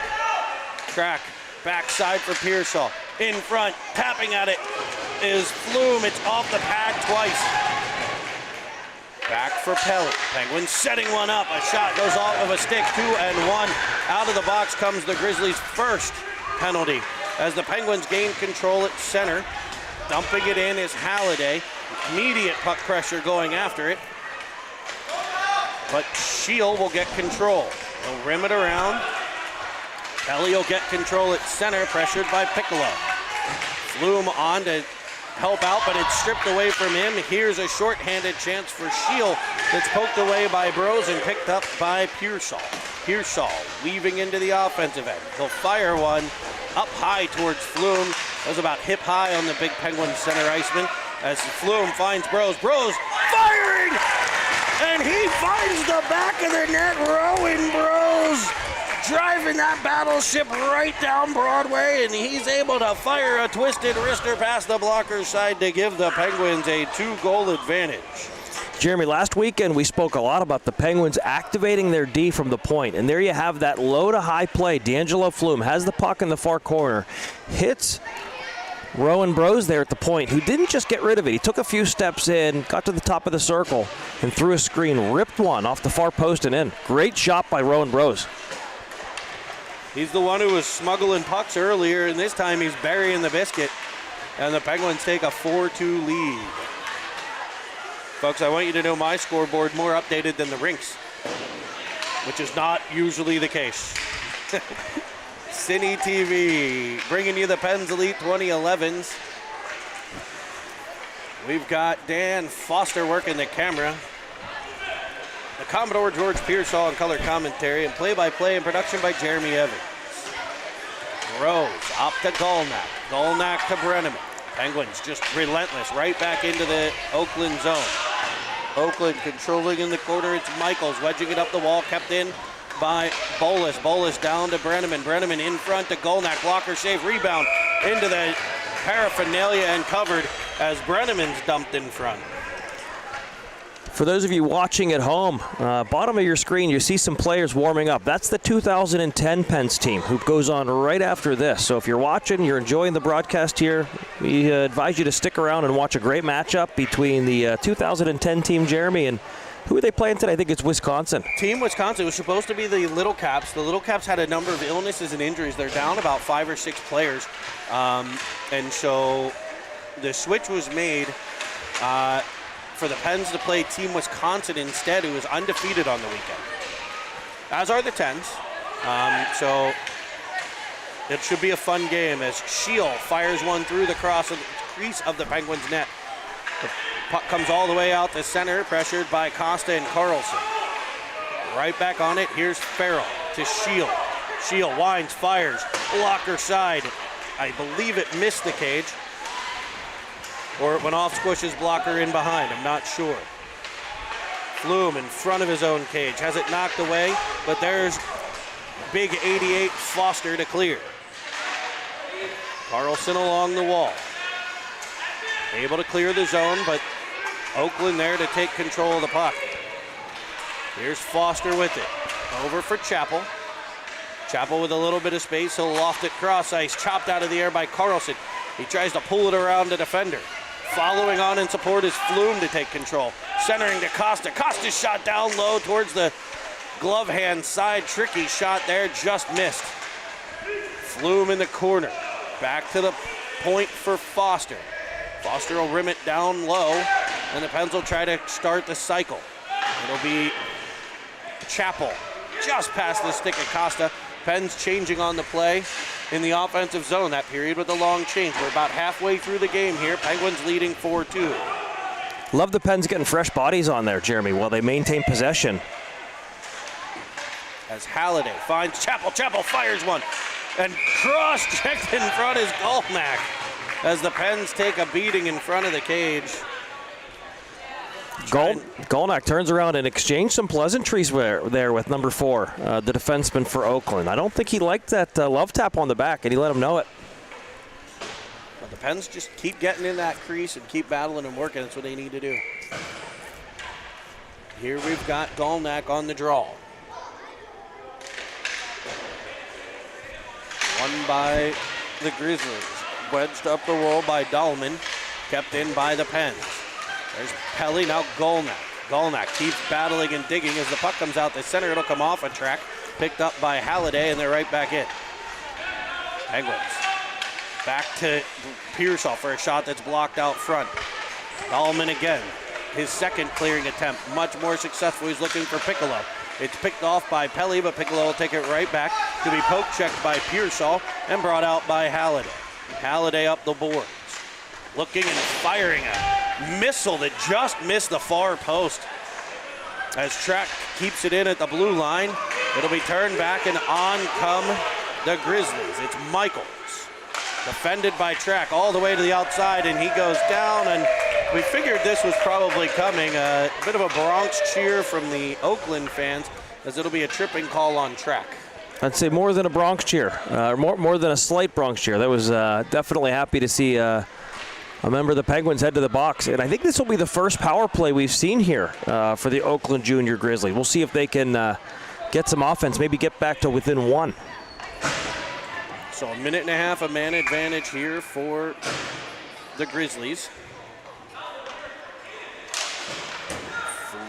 Track, backside for Pearsall. In front, tapping at it is Flume. It's off the pad twice. Back for Pelly. Penguins setting one up. A shot goes off of a stick, 2-1. Out of the box comes the Grizzlies' first penalty as the Penguins gain control at center. Dumping it in is Halliday. Immediate puck pressure going after it. But Shield will get control. He'll rim it around. Pelly will get control at center, pressured by Piccolo. Flume on to help out, but it's stripped away from him. Here's a shorthanded chance for Shield that's poked away by Bros and picked up by Pearsall. Pearsall weaving into the offensive end. He'll fire one up high towards Flume. That was about hip high on the big Penguin center iceman as Flume finds Bros. Bros firing! And he finds the back of the net. Rowan Bros driving that battleship right down Broadway, and he's able to fire a twisted wrister past the blocker's side to give the Penguins a 2-goal advantage. Jeremy, last weekend we spoke a lot about the Penguins activating their D from the point, and there you have that low to high play. D'Angelo Flume has the puck in the far corner, hits Rowan Bros there at the point, who didn't just get rid of it. He took a few steps in, got to the top of the circle, and threw a screen, ripped one off the far post and in. Great shot by Rowan Bros. He's the one who was smuggling pucks earlier, and this time he's burying the biscuit. And the Penguins take a 4-2 lead. Folks, I want you to know my scoreboard more updated than the rinks, which is not usually the case. Cine TV, bringing you the Pens Elite 2011s. We've got Dan Foster working the camera. The Commodore George Pearsall in color commentary, and play-by-play and production by Jeremy Evans. Rose up to Golnack. Golnack to Brenneman. Penguins just relentless, right back into the Oakland zone. Oakland controlling in the corner. It's Michaels wedging it up the wall, kept in by Bolus. Bolus down to Brenneman. Brenneman in front to Golnack. Blocker save, rebound into the paraphernalia and covered as Brenneman's dumped in front. For those of you watching at home, bottom of your screen, you see some players warming up. That's the 2010 Pens team, who goes on right after this. So if you're watching, you're enjoying the broadcast here, we advise you to stick around and watch a great matchup between the 2010 team, Jeremy, and who are they playing today? I think it's Wisconsin. Team Wisconsin was supposed to be the Little Caps. The Little Caps had a number of illnesses and injuries. They're down about 5 or 6 players. And so the switch was made for the Pens to play Team Wisconsin instead, who was undefeated on the weekend. As are the Tens. So it should be a fun game as Shield fires one through the crease of the Penguins' net. The puck comes all the way out to center, pressured by Costa and Carlson. Right back on it, here's Farrell to Shield. Shield winds, fires, blocker side. I believe it missed the cage. Or it went off Squish's blocker in behind, I'm not sure. Flume in front of his own cage, has it knocked away, but there's big 88 Foster to clear. Carlson along the wall. Able to clear the zone, but Oakland there to take control of the puck. Here's Foster with it. Over for Chappell. Chappell with a little bit of space. He'll loft it cross ice. Chopped out of the air by Carlson. He tries to pull it around the defender. Following on in support is Flume to take control. Centering to Costa. Costa's shot down low towards the glove hand side. Tricky shot there, just missed. Flume in the corner. Back to the point for Foster. Foster will rim it down low, and the Pens will try to start the cycle. It'll be Chappell just past the stick of Costa. Pens changing on the play in the offensive zone that period with a long change. We're about halfway through the game here. Penguins leading 4-2. Love the Pens getting fresh bodies on there, Jeremy, while they maintain possession. As Halliday finds Chappell. Chappell fires one. And cross-checked in front is Goltnak as the Pens take a beating in front of the cage. Goltnak turns around and exchanged some pleasantries there with number 4, the defenseman for Oakland. I don't think he liked that love tap on the back, and he let him know it. But the Pens just keep getting in that crease and keep battling and working. That's what they need to do. Here we've got Goltnak on the draw. Won by the Grizzlies. Wedged up the wall by Dahlman. Kept in by the Pens. There's Pelly, now Goltnak. Goltnak keeps battling and digging as the puck comes out the center. It'll come off a track. Picked up by Halliday, and they're right back in. Penguins. Back to Pearsall for a shot that's blocked out front. Dahlman again. His second clearing attempt. Much more successful. He's looking for Piccolo. It's picked off by Pelly, but Piccolo will take it right back to be poke checked by Pearsall and brought out by Halliday. Halliday up the boards. Looking and firing a missile that just missed the far post. As Track keeps it in at the blue line, it'll be turned back and on come the Grizzlies. It's Michaels. Defended by Track all the way to the outside, and he goes down, and we figured this was probably coming. A bit of a Bronx cheer from the Oakland fans, as it'll be a tripping call on Track. I'd say more than a Bronx cheer, more than a slight Bronx cheer. That was definitely happy to see a member of the Penguins head to the box. And I think this will be the first power play we've seen here for the Oakland Jr Grizzlies. We'll see if they can get some offense, maybe get back to within 1. So a minute and a half of man advantage here for the Grizzlies.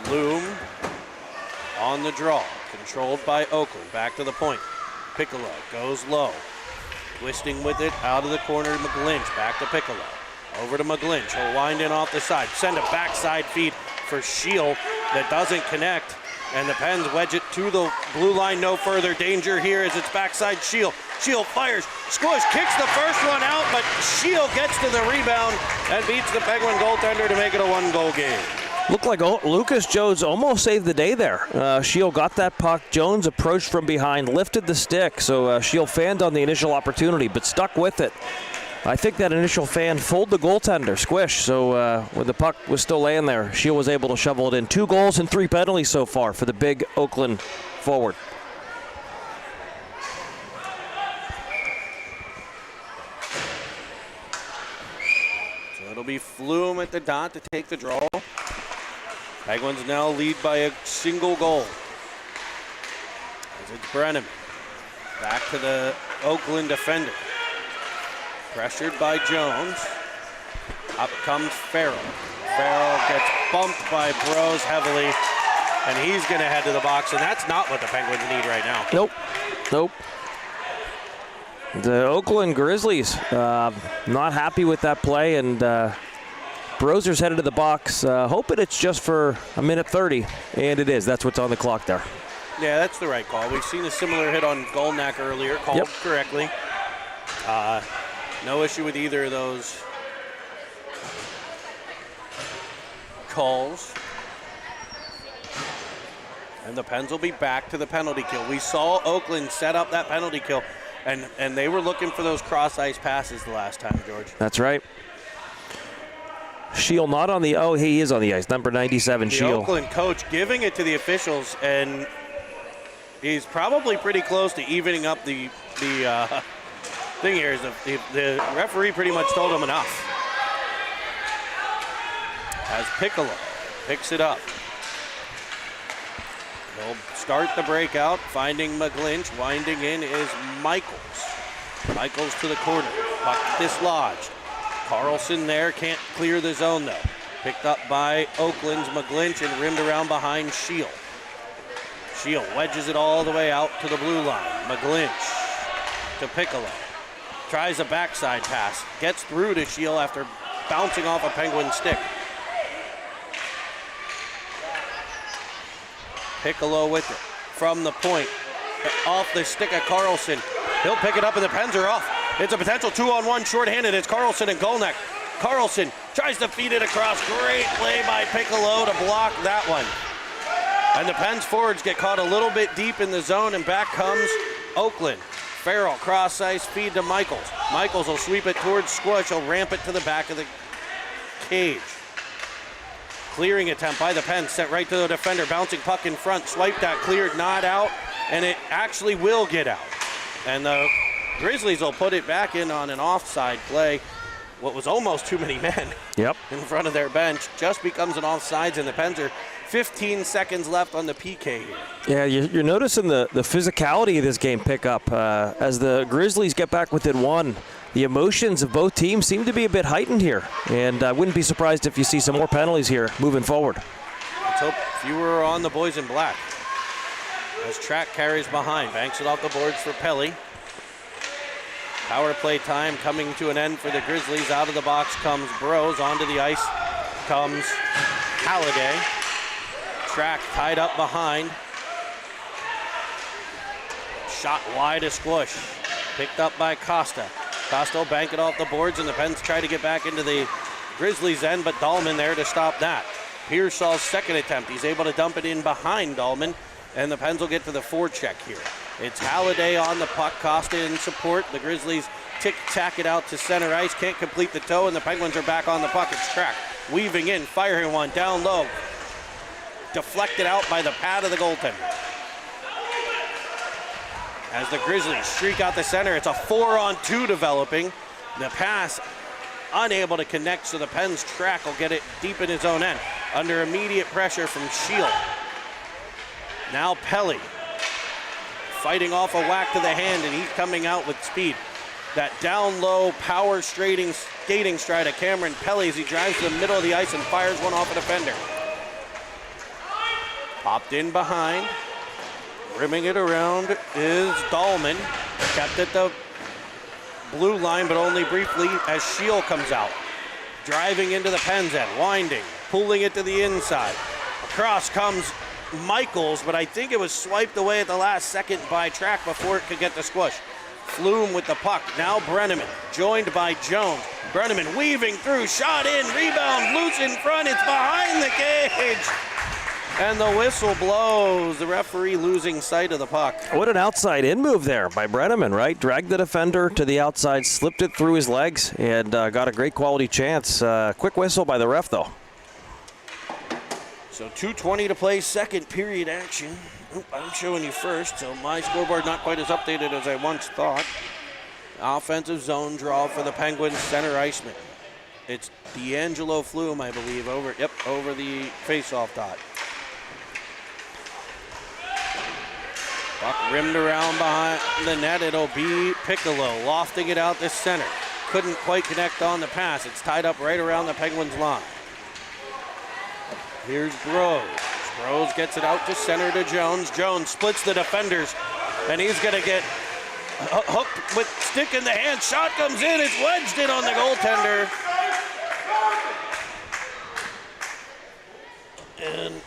Flume on the draw, controlled by Oakland. Back to the point. Piccolo goes low. Twisting with it out of the corner, McGlinch. Back to Piccolo. Over to McGlinch. He'll wind in off the side. Send a backside feed for Shield that doesn't connect. And the Pens wedge it to the blue line. No further danger here as it's backside Shield. Shield fires. Squish kicks the first one out, but Shield gets to the rebound and beats the Penguin goaltender to make it a 1-goal game. Looked like Lucas Jones almost saved the day there. Shield got that puck. Jones approached from behind, lifted the stick. So Shield fanned on the initial opportunity, but stuck with it. I think that initial fan fooled the goaltender, Squish. So when the puck was still laying there, Shield was able to shovel it in. 2 goals and 3 penalties so far for the big Oakland forward. So it'll be Flume at the dot to take the draw. Penguins now lead by a single goal. As it's Brenneman. Back to the Oakland defender. Pressured by Jones. Up comes Farrell. Farrell gets bumped by Bros heavily, and he's going to head to the box, and that's not what the Penguins need right now. Nope. The Oakland Grizzlies not happy with that play, and Brozer's headed to the box, hoping it's just for a minute 30, and it is. That's what's on the clock there. Yeah, that's the right call. We've seen a similar hit on Goltnak earlier, called correctly. No issue with either of those calls. And the Pens will be back to the penalty kill. We saw Oakland set up that penalty kill, and they were looking for those cross-ice passes the last time, George. That's right. Shield not on the, oh, he is on the ice, number 97, the Shield. Oakland coach giving it to the officials, and he's probably pretty close to evening up the thing here is the referee pretty much told him enough. As Piccolo picks it up. He'll start the breakout, finding McGlinch. Winding in is Michaels. Michaels to the corner. Puck dislodged. Carlson there, can't clear the zone though. Picked up by Oakland's McGlinch and rimmed around behind Shield. Shield wedges it all the way out to the blue line. McGlinch to Piccolo. Tries a backside pass. Gets through to Shield after bouncing off a Penguin stick. Piccolo with it from the point. Off the stick of Carlson. He'll pick it up and the Pens are off. It's a potential 2-on-1 shorthanded. It's Carlson and Golnack. Carlson tries to feed it across. Great play by Piccolo to block that one. And the Pens forwards get caught a little bit deep in the zone, and back comes Oakland. Farrell, cross ice, feed to Michaels. Michaels will sweep it towards Squish. He'll ramp it to the back of the cage. Clearing attempt by the Pens, sent right to the defender. Bouncing puck in front, swiped that, cleared, not out, and it actually will get out. And the Grizzlies will put it back in on an offside play. What was almost too many men in front of their bench just becomes an offsides, and the Pens are 15 seconds left on the PK here. Yeah, you're noticing the physicality of this game pick up. As the Grizzlies get back within one, the emotions of both teams seem to be a bit heightened here. And I wouldn't be surprised if you see some more penalties here moving forward. Let's hope fewer are on the boys in black. As Track carries behind, banks it off the boards for Pelly. Power play time coming to an end for the Grizzlies. Out of the box comes Bros. Onto the ice comes Halliday. Track tied up behind. Shot wide of Squish. Picked up by Costa. Costa will bank it off the boards, and the Pens try to get back into the Grizzlies' end, but Dahlman there to stop that. Pearsall's second attempt. He's able to dump it in behind Dahlman, and the Pens will get to the forecheck here. It's Halliday on the puck. Costa in support. The Grizzlies tick-tack it out to center ice. Can't complete the toe, and the Penguins are back on the puck. It's Track weaving in, firing one down low. Deflected out by the pad of the goaltender. As the Grizzlies streak out the center, it's a 4-on-2 developing. The pass unable to connect, so the Pens Track will get it deep in his own end. Under immediate pressure from Shield. Now Pelly fighting off a whack to the hand, and he's coming out with speed. That down low power skating stride of Cameron Pelly as he drives to the middle of the ice and fires one off a defender. Popped in behind. Rimming it around is Dahlman. Kept at the blue line, but only briefly as Shield comes out. Driving into the Pens end, winding, pulling it to the inside. Across comes Michaels, but I think it was swiped away at the last second by Track before it could get the Squish. Flume with the puck. Now Brenneman, joined by Jones. Brenneman weaving through, shot in, rebound, loose in front. It's behind the cage. And the whistle blows. The referee losing sight of the puck. What an outside-in move there by Brenneman, right? Dragged the defender to the outside, slipped it through his legs, and got a great quality chance. Quick whistle by the ref, though. So 2:20 to play, second period action. I'm showing you first, so my scoreboard not quite as updated as I once thought. Offensive zone draw for the Penguins center iceman. It's D'Angelo Flume, I believe, over the face-off dot. Puck rimmed around behind the net. It'll be Piccolo lofting it out the center. Couldn't quite connect on the pass. It's tied up right around the Penguins line. Here's Bros. Bros gets it out to center to Jones. Jones splits the defenders, and he's going to get hooked with stick in the hand. Shot comes in. It's wedged in on the goaltender. And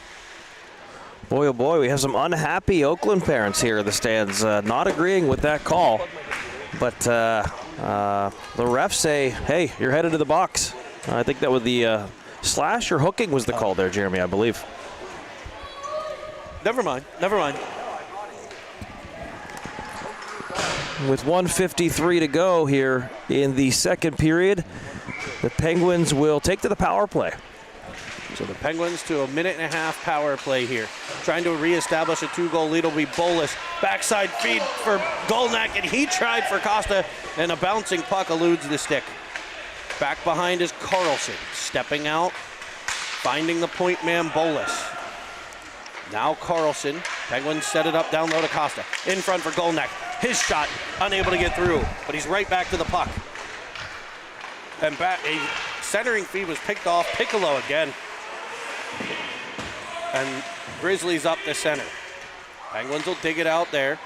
boy, oh boy, we have some unhappy Oakland parents here in the stands not agreeing with that call. But the refs say, hey, you're headed to the box. I think that was the slash or hooking was the call there, Jeremy, I believe. Never mind. With 1:53 to go here in the second period, the Penguins will take to the power play. So the Penguins to a minute and a half power play here. Trying to reestablish a 2-goal lead will be Bolus. Backside feed for Golnack, and he tried for Costa, and a bouncing puck eludes the stick. Back behind is Carlson, stepping out, finding the point man Bolus. Now Carlson Penguins set it up down low to Costa. In front for Golnak. His shot, unable to get through, but he's right back to the puck. And back, a centering feed was picked off. Piccolo again. And Grizzlies up the center. Penguins will dig it out there.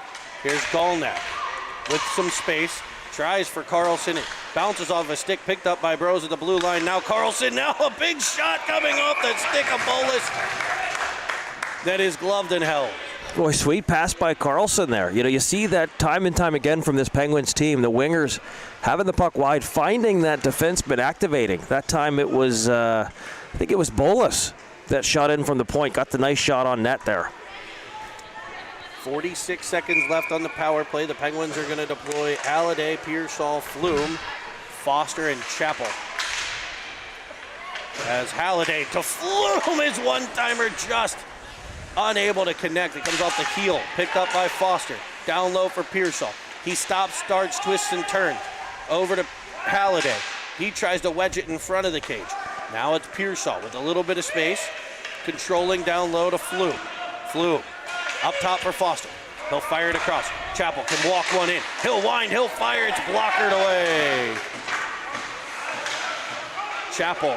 Here's Golnak with some space. Tries for Carlson. It bounces off a stick picked up by Bros at the blue line. Now Carlson, now a big shot coming off the stick of Bolus. That is gloved and held. Boy, sweet pass by Carlson there. You know, you see that time and time again from this Penguins team. The wingers having the puck wide, finding that defenseman, activating. That time it was, I think it was Bolus that shot in from the point. Got the nice shot on net there. 46 seconds left on the power play. The Penguins are going to deploy Halliday, Pearsall, Flume, Foster, and Chappell. As Halliday to Flume, his one-timer just unable to connect. It comes off the heel, picked up by Foster. Down low for Pearsall. He stops, starts, twists, and turns. Over to Halliday. He tries to wedge it in front of the cage. Now it's Pearsall with a little bit of space, controlling down low to Flume. Flume up top for Foster. He'll fire it across. Chappell can walk one in. He'll wind, he'll fire, it's blockered away. Chappell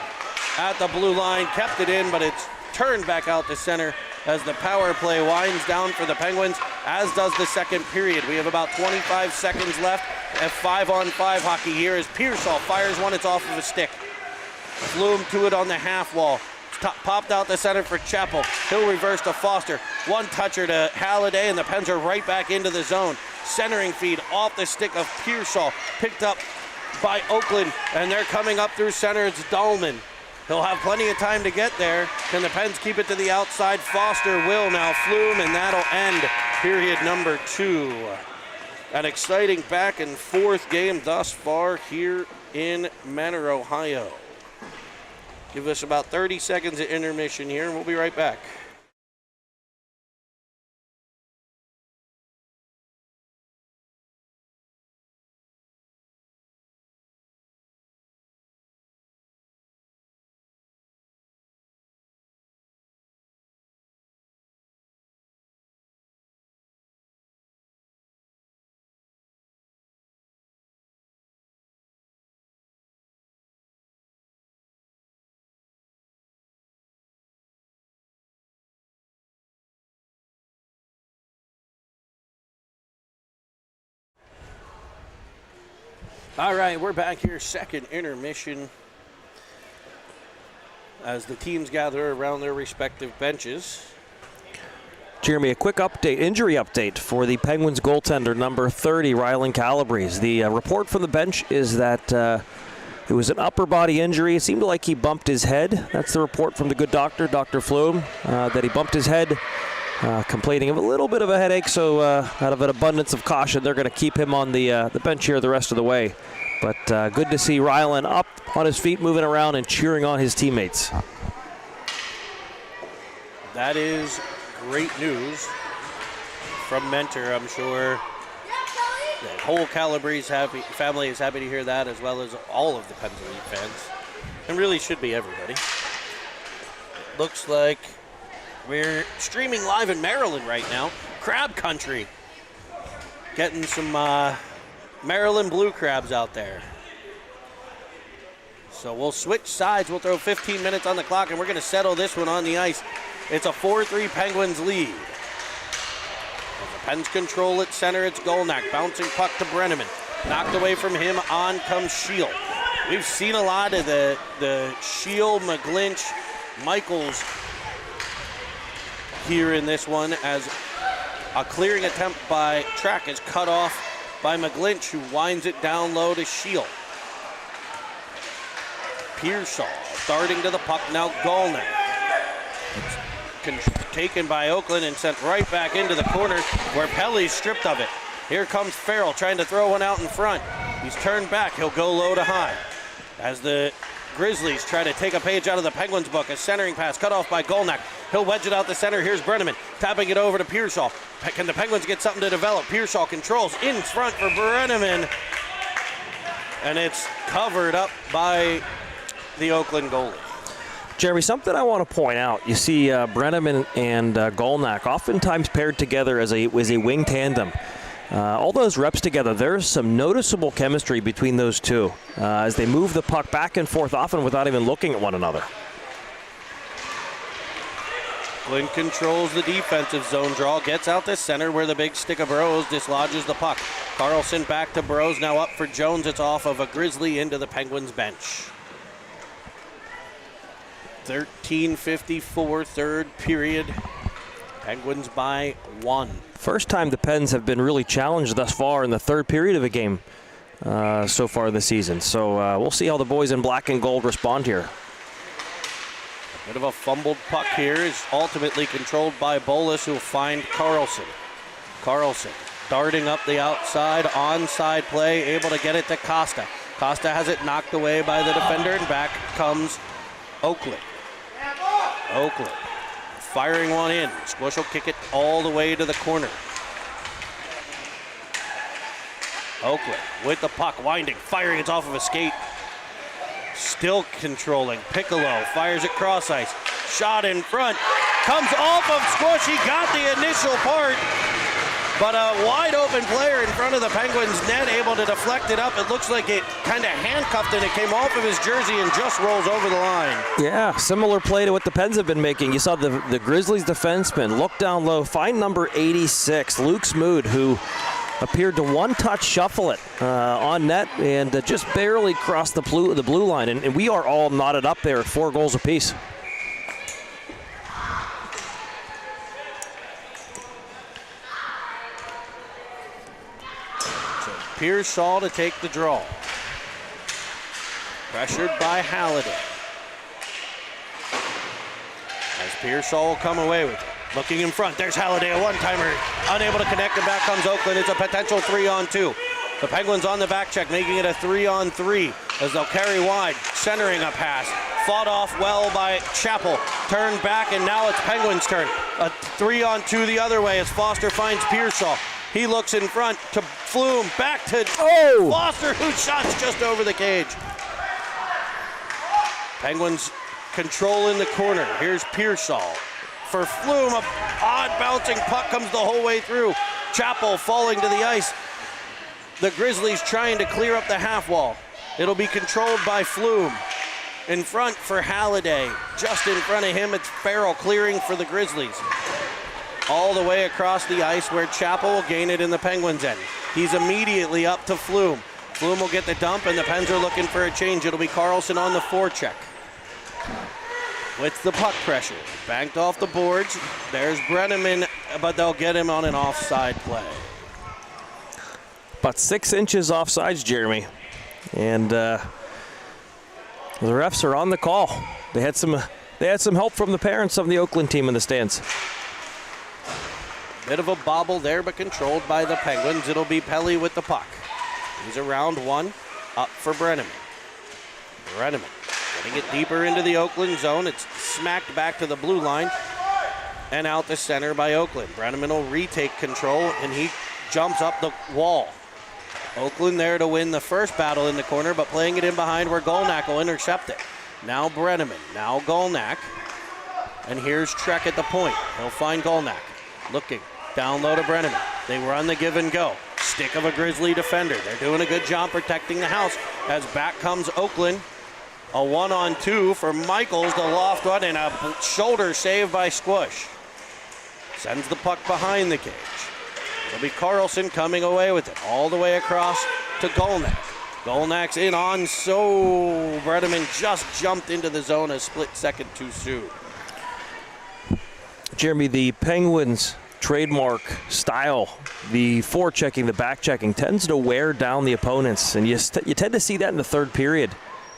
at the blue line, kept it in, but it's turned back out to center as the power play winds down for the Penguins, as does the second period. We have about 25 seconds left at 5-on-5 hockey here as Pearsall fires one, it's off of a stick. Flume to it on the half wall. Popped out the center for Chappell. He'll reverse to Foster. One toucher to Halliday, and the Pens are right back into the zone. Centering feed off the stick of Pearsall. Picked up by Oakland, and they're coming up through center. It's Dahlman. He'll have plenty of time to get there. Can the Pens keep it to the outside? Foster will now. Flume, and that'll end period number 2. An exciting back and forth game thus far here in Manor, Ohio. Give us about 30 seconds of intermission here, and we'll be right back. All right, we're back here, second intermission, as the teams gather around their respective benches. Jeremy, a quick update, injury update for the Penguins goaltender, number 30, Rylan Calabrese. The report from the bench is that it was an upper body injury. It seemed like he bumped his head. That's the report from the good doctor, Dr. Flume, that he bumped his head, complaining of a little bit of a headache. So out of an abundance of caution, they're going to keep him on the bench here the rest of the way. But good to see Rylan up on his feet, moving around and cheering on his teammates. That is great news from Mentor. I'm sure the whole Calabrese family is happy to hear that, as well as all of the Pens Elite fans. And really should be everybody. Looks like we're streaming live in Maryland right now. Crab country. Getting some Maryland blue crabs out there. So we'll switch sides. We'll throw 15 minutes on the clock, and we're going to settle this one on the ice. It's a 4-3 Penguins lead. As the Pens control at center, it's Golnak. Bouncing puck to Brenneman. Knocked away from him, on comes Shield. We've seen a lot of the Shield, McGlinch, Michaels here in this one, as a clearing attempt by Track is cut off by McGlinch, who winds it down low to Shield. Pearsall starting to the puck, now Golnak. Taken by Oakland and sent right back into the corner where Pelly's stripped of it. Here comes Farrell trying to throw one out in front. He's turned back, he'll go low to high. As the Grizzlies try to take a page out of the Penguins book, a centering pass cut off by Golnak. He'll wedge it out the center, here's Brenneman, tapping it over to Pearsall. Can the Penguins get something to develop? Pearsall controls in front for Brenneman. And it's covered up by the Oakland goalie. Jeremy, something I want to point out. You see Brenneman and Golnack oftentimes paired together as a wing tandem. All those reps together, there's some noticeable chemistry between those two as they move the puck back and forth often without even looking at one another. Flynn controls the defensive zone draw, gets out to center where the big stick of Burrows dislodges the puck. Carlson back to Burrows, now up for Jones. It's off of a Grizzly into the Penguins bench. 13:54, third period. Penguins by 1. First time the Pens have been really challenged thus far in the third period of a game so far this season. So we'll see how the boys in black and gold respond here. Bit of a fumbled puck here is ultimately controlled by Bolus, who will find Carlson. Carlson darting up the outside, onside play, able to get it to Costa. Costa has it knocked away by the defender, and back comes Oakland. Oakland firing one in. Squish will kick it all the way to the corner. Oakland with the puck, winding, firing, it's off of a skate. Still controlling. Piccolo fires it cross ice. Shot in front. Comes off of Squish. He got the initial part. But a wide open player in front of the Penguins net, able to deflect it up. It looks like it kind of handcuffed and it came off of his jersey and just rolls over the line. Yeah, similar play to what the Pens have been making. You saw the Grizzlies defenseman look down low, find number 86, Luke Smoot, who appeared to one-touch shuffle it on net and just barely crossed the blue line. And we are all knotted up there at 4 goals apiece. Pearsall to take the draw. Pressured by Halliday. As Pearsall will come away with it. Looking in front, there's Halliday, a one-timer. Unable to connect, and back comes Oakland. It's a potential 3-on-2. The Penguins on the back check, making it a 3-on-3 as they'll carry wide, centering a pass. Fought off well by Chappell. Turned back, and now it's Penguins' turn. A 3-on-2 the other way as Foster finds Pearsall. He looks in front to Flume, back to Foster, who shots just over the cage. Penguins control in the corner. Here's Pearsall. For Flume, a odd bouncing puck comes the whole way through. Chappell falling to the ice. The Grizzlies trying to clear up the half wall. It'll be controlled by Flume. In front for Halliday. Just in front of him, it's Farrell clearing for the Grizzlies. All the way across the ice where Chappell will gain it in the Penguins' end. He's immediately up to Flume. Flume will get the dump, and the Pens are looking for a change. It'll be Carlson on the forecheck. With the puck pressure. Banked off the boards. There's Brenneman, but they'll get him on an offside play. About 6 inches offsides, Jeremy. And the refs are on the call. They had some help from the parents of the Oakland team in the stands. Bit of a bobble there, but controlled by the Penguins. It'll be Pelly with the puck. He's around one, up for Brenneman. Brenneman getting it deeper into the Oakland zone. It's smacked back to the blue line and out the center by Oakland. Brenneman will retake control, and he jumps up the wall. Oakland there to win the first battle in the corner, but playing it in behind where Golnack will intercept it. Now Brenneman, now Golnack, and here's Trek at the point. He'll find Golnack. Looking, down low to Brenneman. They run the give and go. Stick of a Grizzly defender. They're doing a good job protecting the house as back comes Oakland. A 1-on-2 for Michaels, the loft one, and a shoulder save by Squish. Sends the puck behind the cage. It'll be Carlson coming away with it. All the way across to Golnack. Golnack's in on, so Brenneman just jumped into the zone a split second too soon. Jeremy, the Penguins' trademark style, the forechecking, the back-checking, tends to wear down the opponents. And you tend to see that in the third period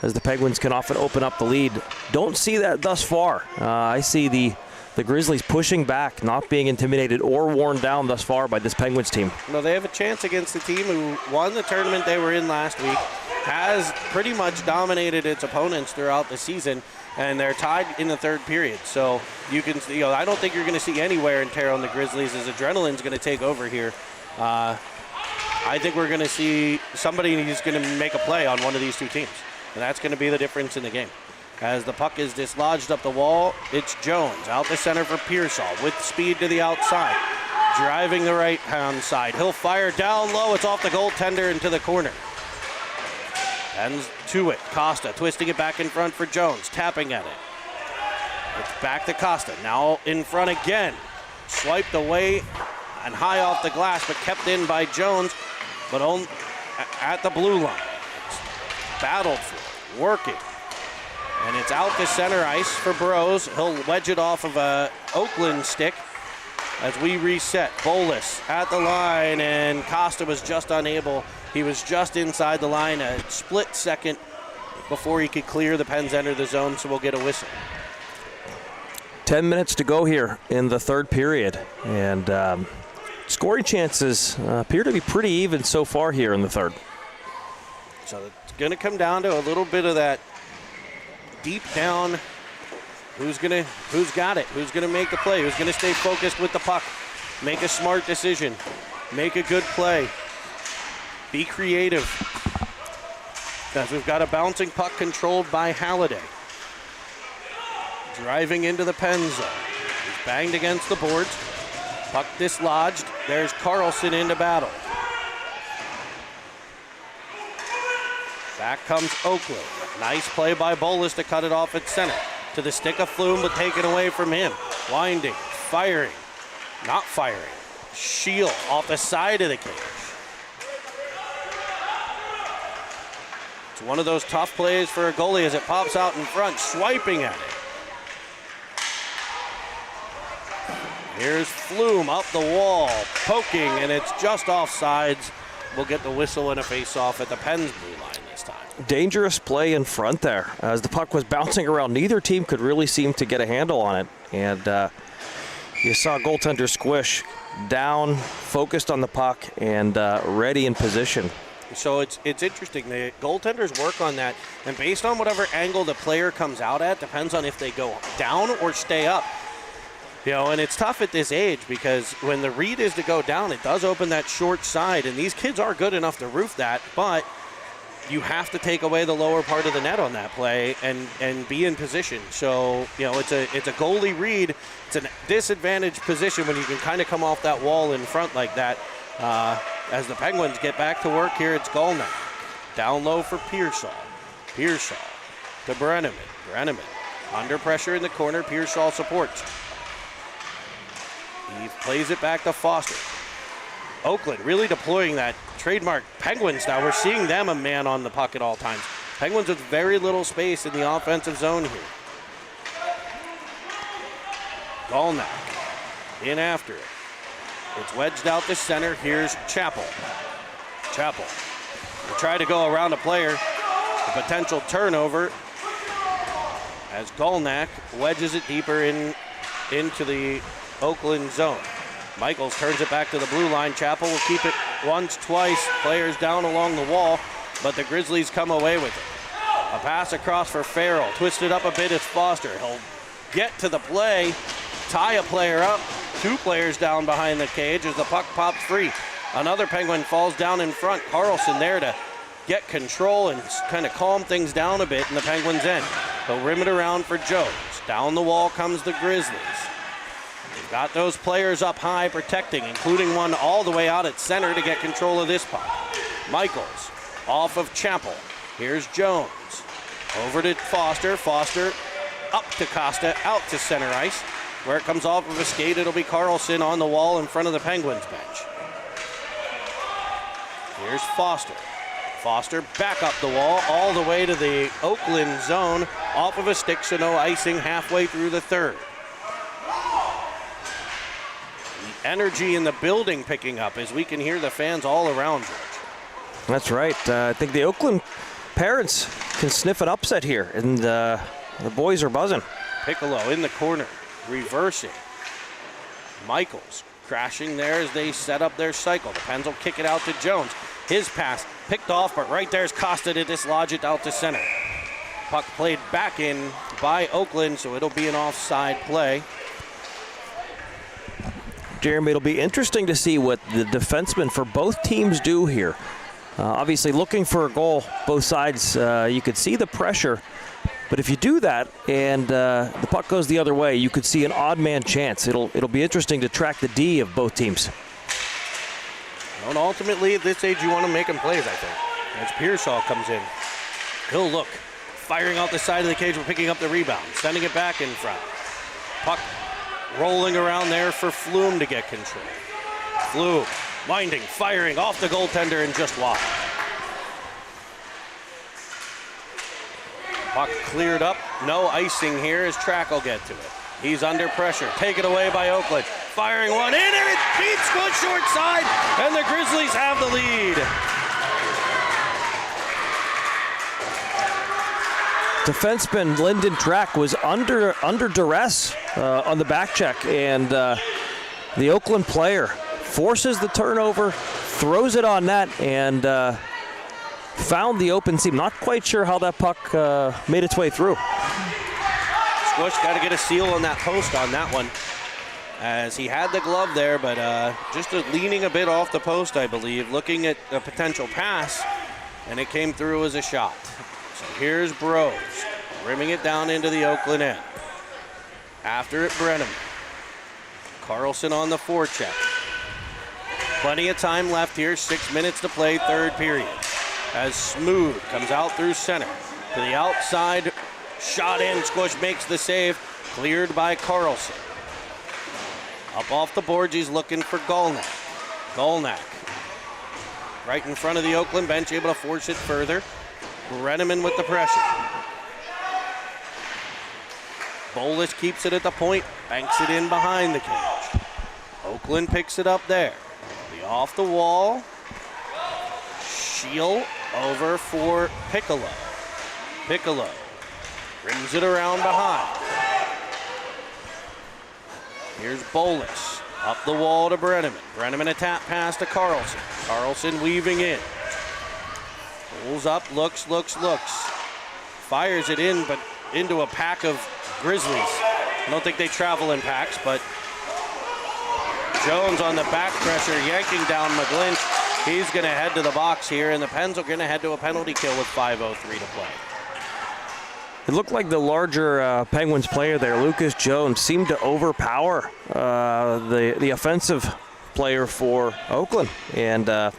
as the Penguins can often open up the lead. Don't see that thus far. I see the Grizzlies pushing back, not being intimidated or worn down thus far by this Penguins team. No, they have a chance against the team who won the tournament they were in last week, has pretty much dominated its opponents throughout the season, and they're tied in the third period. So you can, I don't think you're going to see any wear and tear on the Grizzlies as adrenaline's going to take over here. I think we're going to see somebody who's going to make a play on one of these two teams, and that's going to be the difference in the game. As the puck is dislodged up the wall, it's Jones out the center for Pearsall with speed to the outside. Driving the right-hand side. He'll fire down low. It's off the goaltender into the corner. Ends to it. Costa twisting it back in front for Jones. Tapping at it. It's back to Costa. Now in front again. Swiped away and high off the glass, but kept in by Jones, but on at the blue line. It's battled for, working. And it's out to center ice for Burrows. He'll wedge it off of a Oakland stick as we reset. Bolus at the line, and Costa was just unable. He was just inside the line a split second before he could clear. The Pens enter the zone, so we'll get a whistle. 10 minutes to go here in the third period, and scoring chances appear to be pretty even so far here in the third. So it's going to come down to a little bit of that deep down. Who's got it? Who's gonna make the play? Who's gonna stay focused with the puck? Make a smart decision. Make a good play. Be creative. As we've got a bouncing puck controlled by Halliday. Driving into the pen zone. He's banged against the boards. Puck dislodged. There's Carlson into battle. Back comes Oakland. Nice play by Bolus to cut it off at center. To the stick of Flume, but taken away from him. Winding, firing, not firing. Shield off the side of the cage. It's one of those tough plays for a goalie as it pops out in front, swiping at it. Here's Flume up the wall, poking, and it's just offsides. We'll get the whistle and a face-off at the Pens blue line this time. Dangerous play in front there. As the puck was bouncing around, neither team could really seem to get a handle on it. And you saw goaltender Squish down, focused on the puck, and ready in position. So it's interesting. The goaltenders work on that, and based on whatever angle the player comes out at, depends on if they go down or stay up. You know, and it's tough at this age because when the read is to go down, it does open that short side, and these kids are good enough to roof that, but you have to take away the lower part of the net on that play and be in position. So, you know, it's a goalie read. It's a disadvantaged position when you can kind of come off that wall in front like that. As the Penguins get back to work here, it's Golnick. Down low for Pearsall. Pearsall to Brenneman. Brenneman under pressure in the corner. Pearsall supports. He plays it back to Foster. Oakland really deploying that trademark Penguins now. We're seeing them a man on the puck at all times. Penguins with very little space in the offensive zone here. Golnick in after it. It's wedged out to center. Here's Chappell. Chappell will try to go around a player. A potential turnover as Golnick wedges it deeper into the Oakland zone. Michaels turns it back to the blue line. Chappell will keep it once, twice. Players down along the wall, but the Grizzlies come away with it. A pass across for Farrell. Twisted up a bit is Foster. He'll get to the play, tie a player up. Two players down behind the cage as the puck pops free. Another Penguin falls down in front. Carlson there to get control and kind of calm things down a bit in the Penguins' end. They'll rim it around for Jones. Down the wall comes the Grizzlies. They've got those players up high protecting, including one all the way out at center to get control of this puck. Michaels off of Chappell. Here's Jones. Over to Foster. Foster up to Costa, out to center ice. Where it comes off of a skate, it'll be Carlson on the wall in front of the Penguins bench. Here's Foster. Foster back up the wall all the way to the Oakland zone, off of a stick, so no icing halfway through the third. The energy in the building picking up as we can hear the fans all around, George. That's right. I think the Oakland parents can sniff an upset here, and the boys are buzzing. Piccolo in the corner, reversing. Michaels crashing there as they set up their cycle. The Pens will kick it out to Jones. His pass picked off, but right there's Costa to dislodge it out to center. Puck played back in by Oakland, so it'll be an offside play. Jeremy, it'll be interesting to see what the defensemen for both teams do here. Obviously looking for a goal, both sides. You could see the pressure, But if you do that and the puck goes the other way, you could see an odd man chance. It'll be interesting to track the D of both teams. And ultimately, at this age, you want to make them plays, I think. As Pearsall comes in, he'll look. Firing out the side of the cage, we're picking up the rebound. Sending it back in front. Puck rolling around there for Flume to get control. Flume winding, firing off the goaltender and just wide. Puck cleared up. No icing here as Track will get to it. He's under pressure. Taken away by Oakland. Firing one in and it beats good short side. And the Grizzlies have the lead. Defenseman Lyndon Track was under duress on the back check, and the Oakland player forces the turnover, throws it on net, and found the open seam. Not quite sure how that puck made its way through. Squish got to get a seal on that post on that one, as he had the glove there, but just leaning a bit off the post, I believe, looking at a potential pass, and it came through as a shot. So here's Bros, rimming it down into the Oakland end. After it, Brenham. Carlson on the forecheck. Plenty of time left here, 6 minutes to play, third period. As Smooth comes out through center. To the outside, shot in, Squish makes the save, cleared by Carlson. Up off the boards, he's looking for Golnack. Golnack, right in front of the Oakland bench, able to force it further. Brenneman with the pressure. Bolus keeps it at the point, banks it in behind the cage. Oakland picks it up there. The off the wall. Shield over for Piccolo. Piccolo brings it around behind. Here's Bolus. Up the wall to Brenneman. Brenneman a tap pass to Carlson. Carlson weaving in. Pulls up, looks. Fires it in, but into a pack of Grizzlies. I don't think they travel in packs, but Jones on the back pressure, yanking down McGlinch. He's going to head to the box here, and the Pens are going to head to a penalty kill with 5:03 to play. It looked like the larger Penguins player there, Lucas Jones, seemed to overpower the offensive player for Oakland, and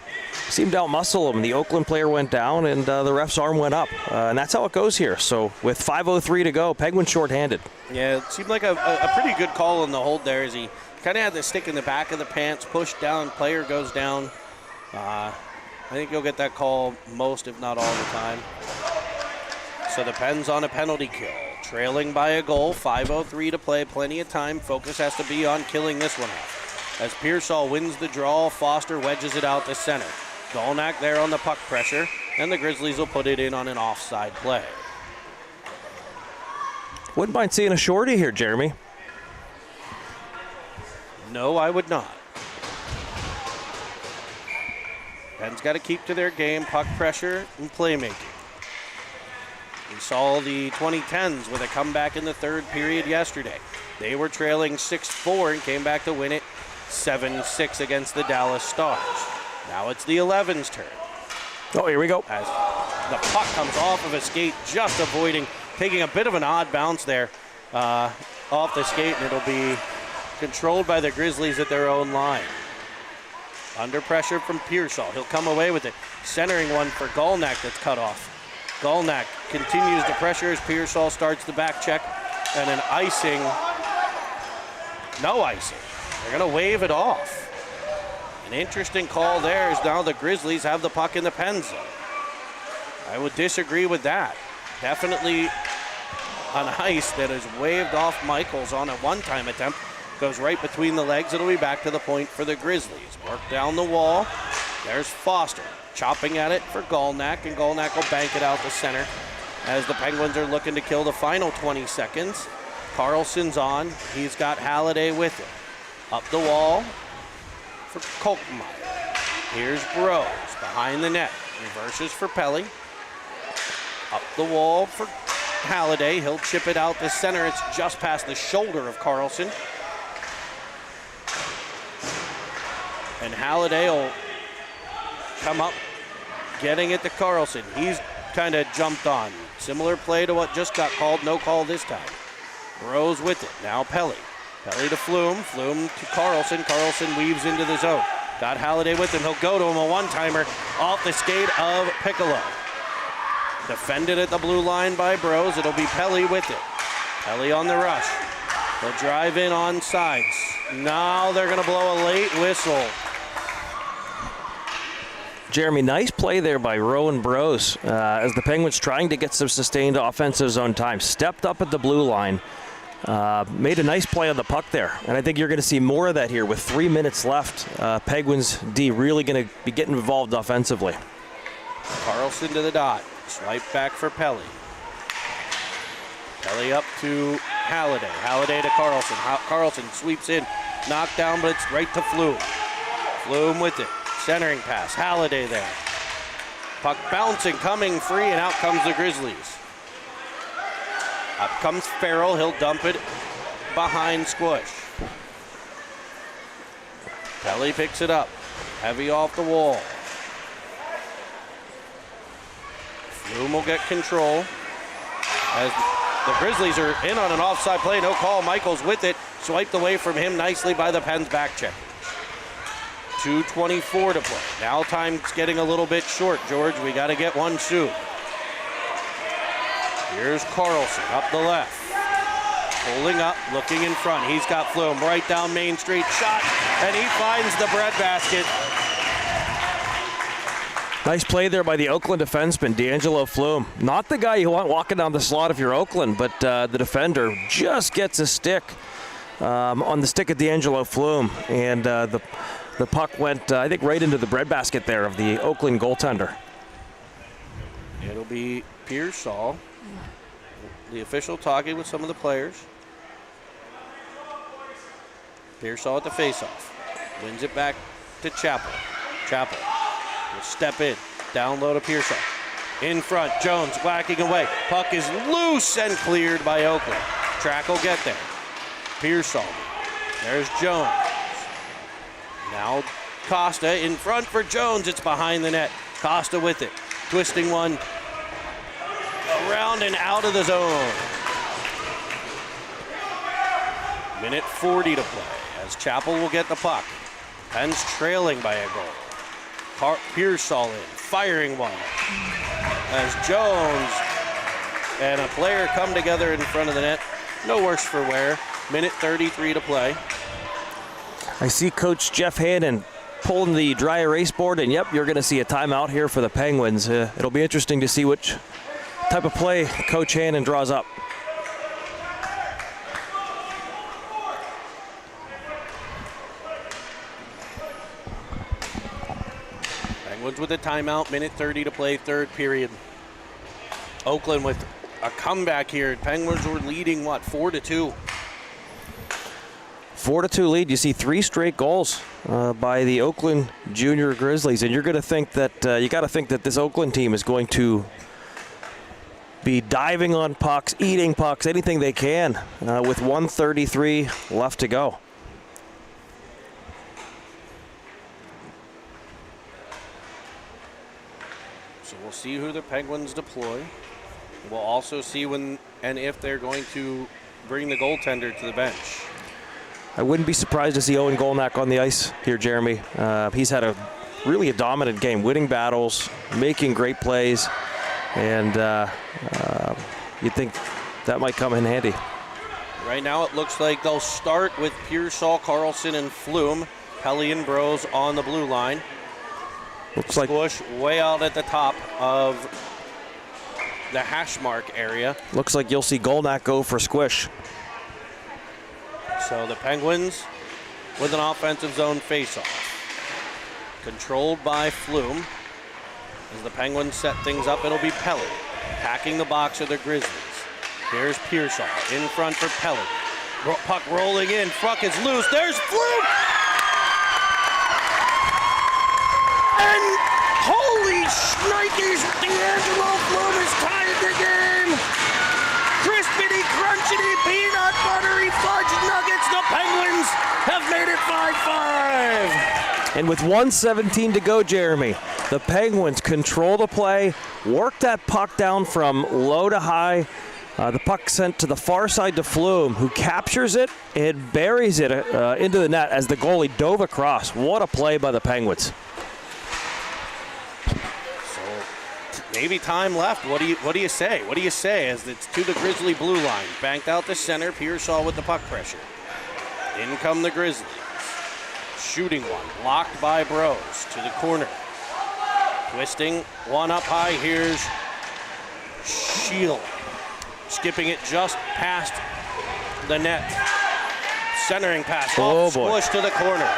seemed to outmuscle him. The Oakland player went down, and the ref's arm went up. And that's how it goes here. So with 5:03 to go, Penguins shorthanded. Yeah, it seemed like a pretty good call in the hold there, as he kind of had the stick in the back of the pants, pushed down, player goes down. I think you'll get that call most, if not all the time. So the Pens on a penalty kill, trailing by a goal, 5:03 to play, plenty of time. Focus has to be on killing this one off. As Pearsall wins the draw, Foster wedges it out to center. Golnack there on the puck pressure, and the Grizzlies will put it in on an offside play. Wouldn't mind seeing a shorty here, Jeremy. No, I would not. Pens got to keep to their game, puck pressure and playmaking. We saw the 2010s with a comeback in the third period yesterday. They were trailing 6-4 and came back to win it 7-6 against the Dallas Stars. Now it's the 11's turn. Oh, here we go. As the puck comes off of a skate, just avoiding, taking a bit of an odd bounce there off the skate, and it'll be controlled by the Grizzlies at their own line. Under pressure from Pearsall. He'll come away with it. Centering one for Golnack that's cut off. Golnack continues to pressure as Pearsall starts the back check, and an icing. No icing. They're going to wave it off. An interesting call there, as now the Grizzlies have the puck in the pen zone. I would disagree with that. Definitely an ice that is waved off Michaels on a one-time attempt. Goes right between the legs. It'll be back to the point for the Grizzlies. Work down the wall. There's Foster chopping at it for Golnack, and Golnack will bank it out to center as the Penguins are looking to kill the final 20 seconds. Carlson's on. He's got Halliday with him. Up the wall for Kolkmeyer. Here's Bros behind the net. Reverses for Pelly. Up the wall for Halliday. He'll chip it out to center. It's just past the shoulder of Carlson. And Halliday will come up, getting it to Carlson. He's kind of jumped on. Similar play to what just got called, no call this time. Rose with it, now Pelly. Pelly to Flume, Flume to Carlson. Carlson weaves into the zone. Got Halliday with him, he'll go to him, a one-timer off the skate of Piccolo. Defended at the blue line by Bros, it'll be Pelly with it. Pelly on the rush. They'll drive in on sides. Now they're gonna blow a late whistle. Jeremy, nice play there by Rowan Bros as the Penguins trying to get some sustained offensive zone time. Stepped up at the blue line, made a nice play on the puck there. And I think you're going to see more of that here with 3 minutes left. Penguins D really going to be getting involved offensively. Carlson to the dot. Swipe back for Pelly. Pelly up to Halliday. Halliday to Carlson. Carlson sweeps in. Knocked down, but it's right to Flume. Flume with it. Centering pass, Halliday there. Puck bouncing, coming free, and out comes the Grizzlies. Up comes Farrell, he'll dump it behind Squish. Pelly picks it up, heavy off the wall. Flume will get control. As the Grizzlies are in on an offside play, no call, Michaels with it, swiped away from him nicely by the Pens back check. 2:24 to play. Now time's getting a little bit short, George. We got to get one shoot. Here's Carlson up the left. Pulling up, looking in front. He's got Flume right down Main Street. Shot, and he finds the breadbasket. Nice play there by the Oakland defenseman, D'Angelo Flume. Not the guy you want walking down the slot if you're Oakland, but the defender just gets a stick on the stick of D'Angelo Flume. And the puck went, I think, right into the breadbasket there of the Oakland goaltender. It'll be Pearsall, the official, talking with some of the players. Pearsall at the faceoff. Wins it back to Chappell. Chappell will step in. Down low to Pearsall. In front, Jones whacking away. Puck is loose and cleared by Oakland. Track will get there. Pearsall. There's Jones. Now Costa in front for Jones. It's behind the net. Costa with it. Twisting one around and out of the zone. Minute 40 to play as Chappell will get the puck. Pens trailing by a goal. Pearsall in, firing one. As Jones and a player come together in front of the net. No worse for wear. Minute 33 to play. I see Coach Jeff Hannan pulling the dry erase board, and yep, you're going to see a timeout here for the Penguins. It'll be interesting to see which type of play Coach Hannan draws up. Penguins with a timeout, minute 30 to play, third period. Oakland with a comeback here. Penguins were leading, 4-2? 4-2 lead. You see 3 straight goals by the Oakland Jr Grizzlies, and you're going to think that you got to think that this Oakland team is going to be diving on pucks, eating pucks, anything they can, with 1:33 left to go. So we'll see who the Penguins deploy. We'll also see when and if they're going to bring the goaltender to the bench. I wouldn't be surprised to see Owen Golnack on the ice here, Jeremy. He's had a really dominant game, winning battles, making great plays, and you'd think that might come in handy. Right now it looks like they'll start with Pearsall, Carlson, and Flume. Pelly and Bros on the blue line. Looks like Bush way out at the top of the hash mark area. Looks like you'll see Golnack go for Squish. So the Penguins with an offensive zone faceoff. Controlled by Flume. As the Penguins set things up, it'll be Pelly. Packing the box of the Grizzlies. Here's Pearsall in front for Pelly. Puck rolling in, puck is loose, there's Flume! And holy shnikes, D'Angelo Flume is tied the game! Crispity, crunchity, peanut buttery fudge nuggets. The Penguins have made it 5-5. And with 1:17 to go, Jeremy, the Penguins control the play, work that puck down from low to high. The puck sent to the far side to Flume, who captures it and buries it into the net as the goalie dove across. What a play by the Penguins. Maybe time left. What do you say? What do you say as it's to the Grizzly blue line? Banked out to center. Pearsall with the puck pressure. In come the Grizzlies. Shooting one. Blocked by Bros. To the corner. Twisting. One up high. Here's Shield. Skipping it just past the net. Centering pass. Oh, boy. Squish to the corner.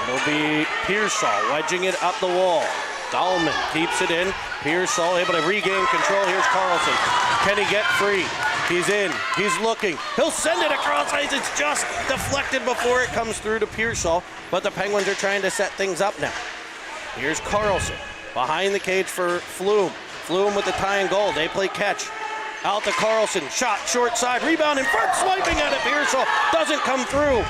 It'll be Pearsall wedging it up the wall. Dahlman keeps it in. Pearsall able to regain control. Here's Carlson. Can he get free? He's in. He's looking. He'll send it across ice. It's just deflected before it comes through to Pearsall. But the Penguins are trying to set things up now. Here's Carlson. Behind the cage for Flume. Flume with the tie and goal. They play catch. Out to Carlson. Shot short side. Rebound in front. Swiping at it. Pearsall doesn't come through.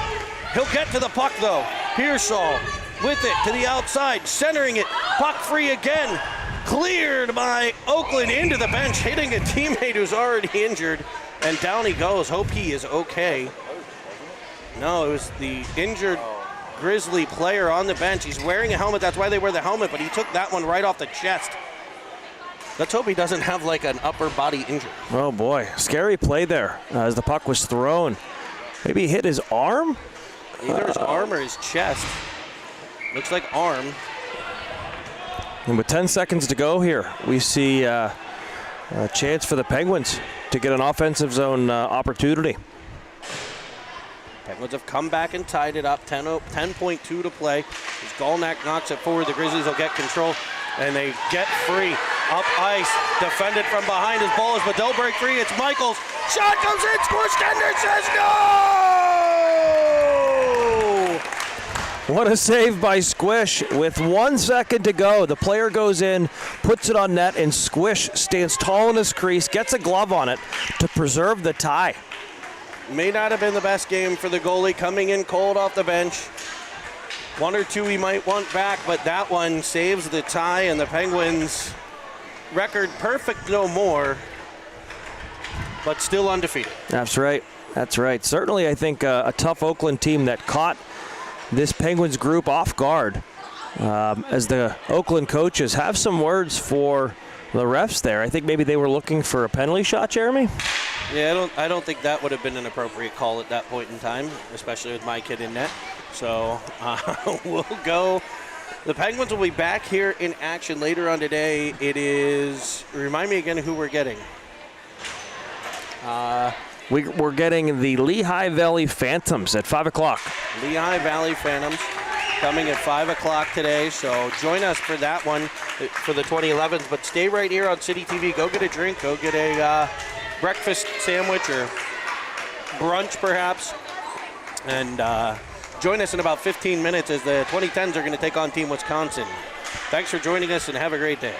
He'll get to the puck though. Pearsall with it to the outside, centering it, puck free again, cleared by Oakland into the bench, hitting a teammate who's already injured, and down he goes. Hope he is okay. No, it was the injured Grizzly player on the bench. He's wearing a helmet, that's why they wear the helmet, but he took that one right off the chest. Let's hope he doesn't have like an upper body injury. Oh boy, scary play there as the puck was thrown. Maybe he hit his arm? Either his arm or his chest. Looks like arm. And with 10 seconds to go here, we see a chance for the Penguins to get an offensive zone opportunity. Penguins have come back and tied it up. 10.2 to play. As Golnak knocks it forward, the Grizzlies will get control, and they get free. Up ice, defended from behind his bowlers, but they'll break free. It's Michaels. Shot comes in. Goaltender says no! What a save by Squish. With 1 second to go, the player goes in, puts it on net, and Squish stands tall in his crease, gets a glove on it to preserve the tie. May not have been the best game for the goalie, coming in cold off the bench. One or two he might want back, but that one saves the tie, and the Penguins record perfect no more, but still undefeated. That's right. That's right. Certainly, I think a tough Oakland team that caught this Penguins group off guard, as the Oakland coaches have some words for the refs there. I think maybe they were looking for a penalty shot, Jeremy? Yeah, I don't think that would have been an appropriate call at that point in time, especially with my kid in net. So we'll go. The Penguins will be back here in action later on today. It is, remind me again who we're getting. We're getting the Lehigh Valley Phantoms at 5 o'clock. Lehigh Valley Phantoms coming at 5 o'clock today. So join us for that one for the 2011s. But stay right here on City TV. Go get a drink. Go get a breakfast sandwich or brunch perhaps. And join us in about 15 minutes as the 2010s are going to take on Team Wisconsin. Thanks for joining us and have a great day.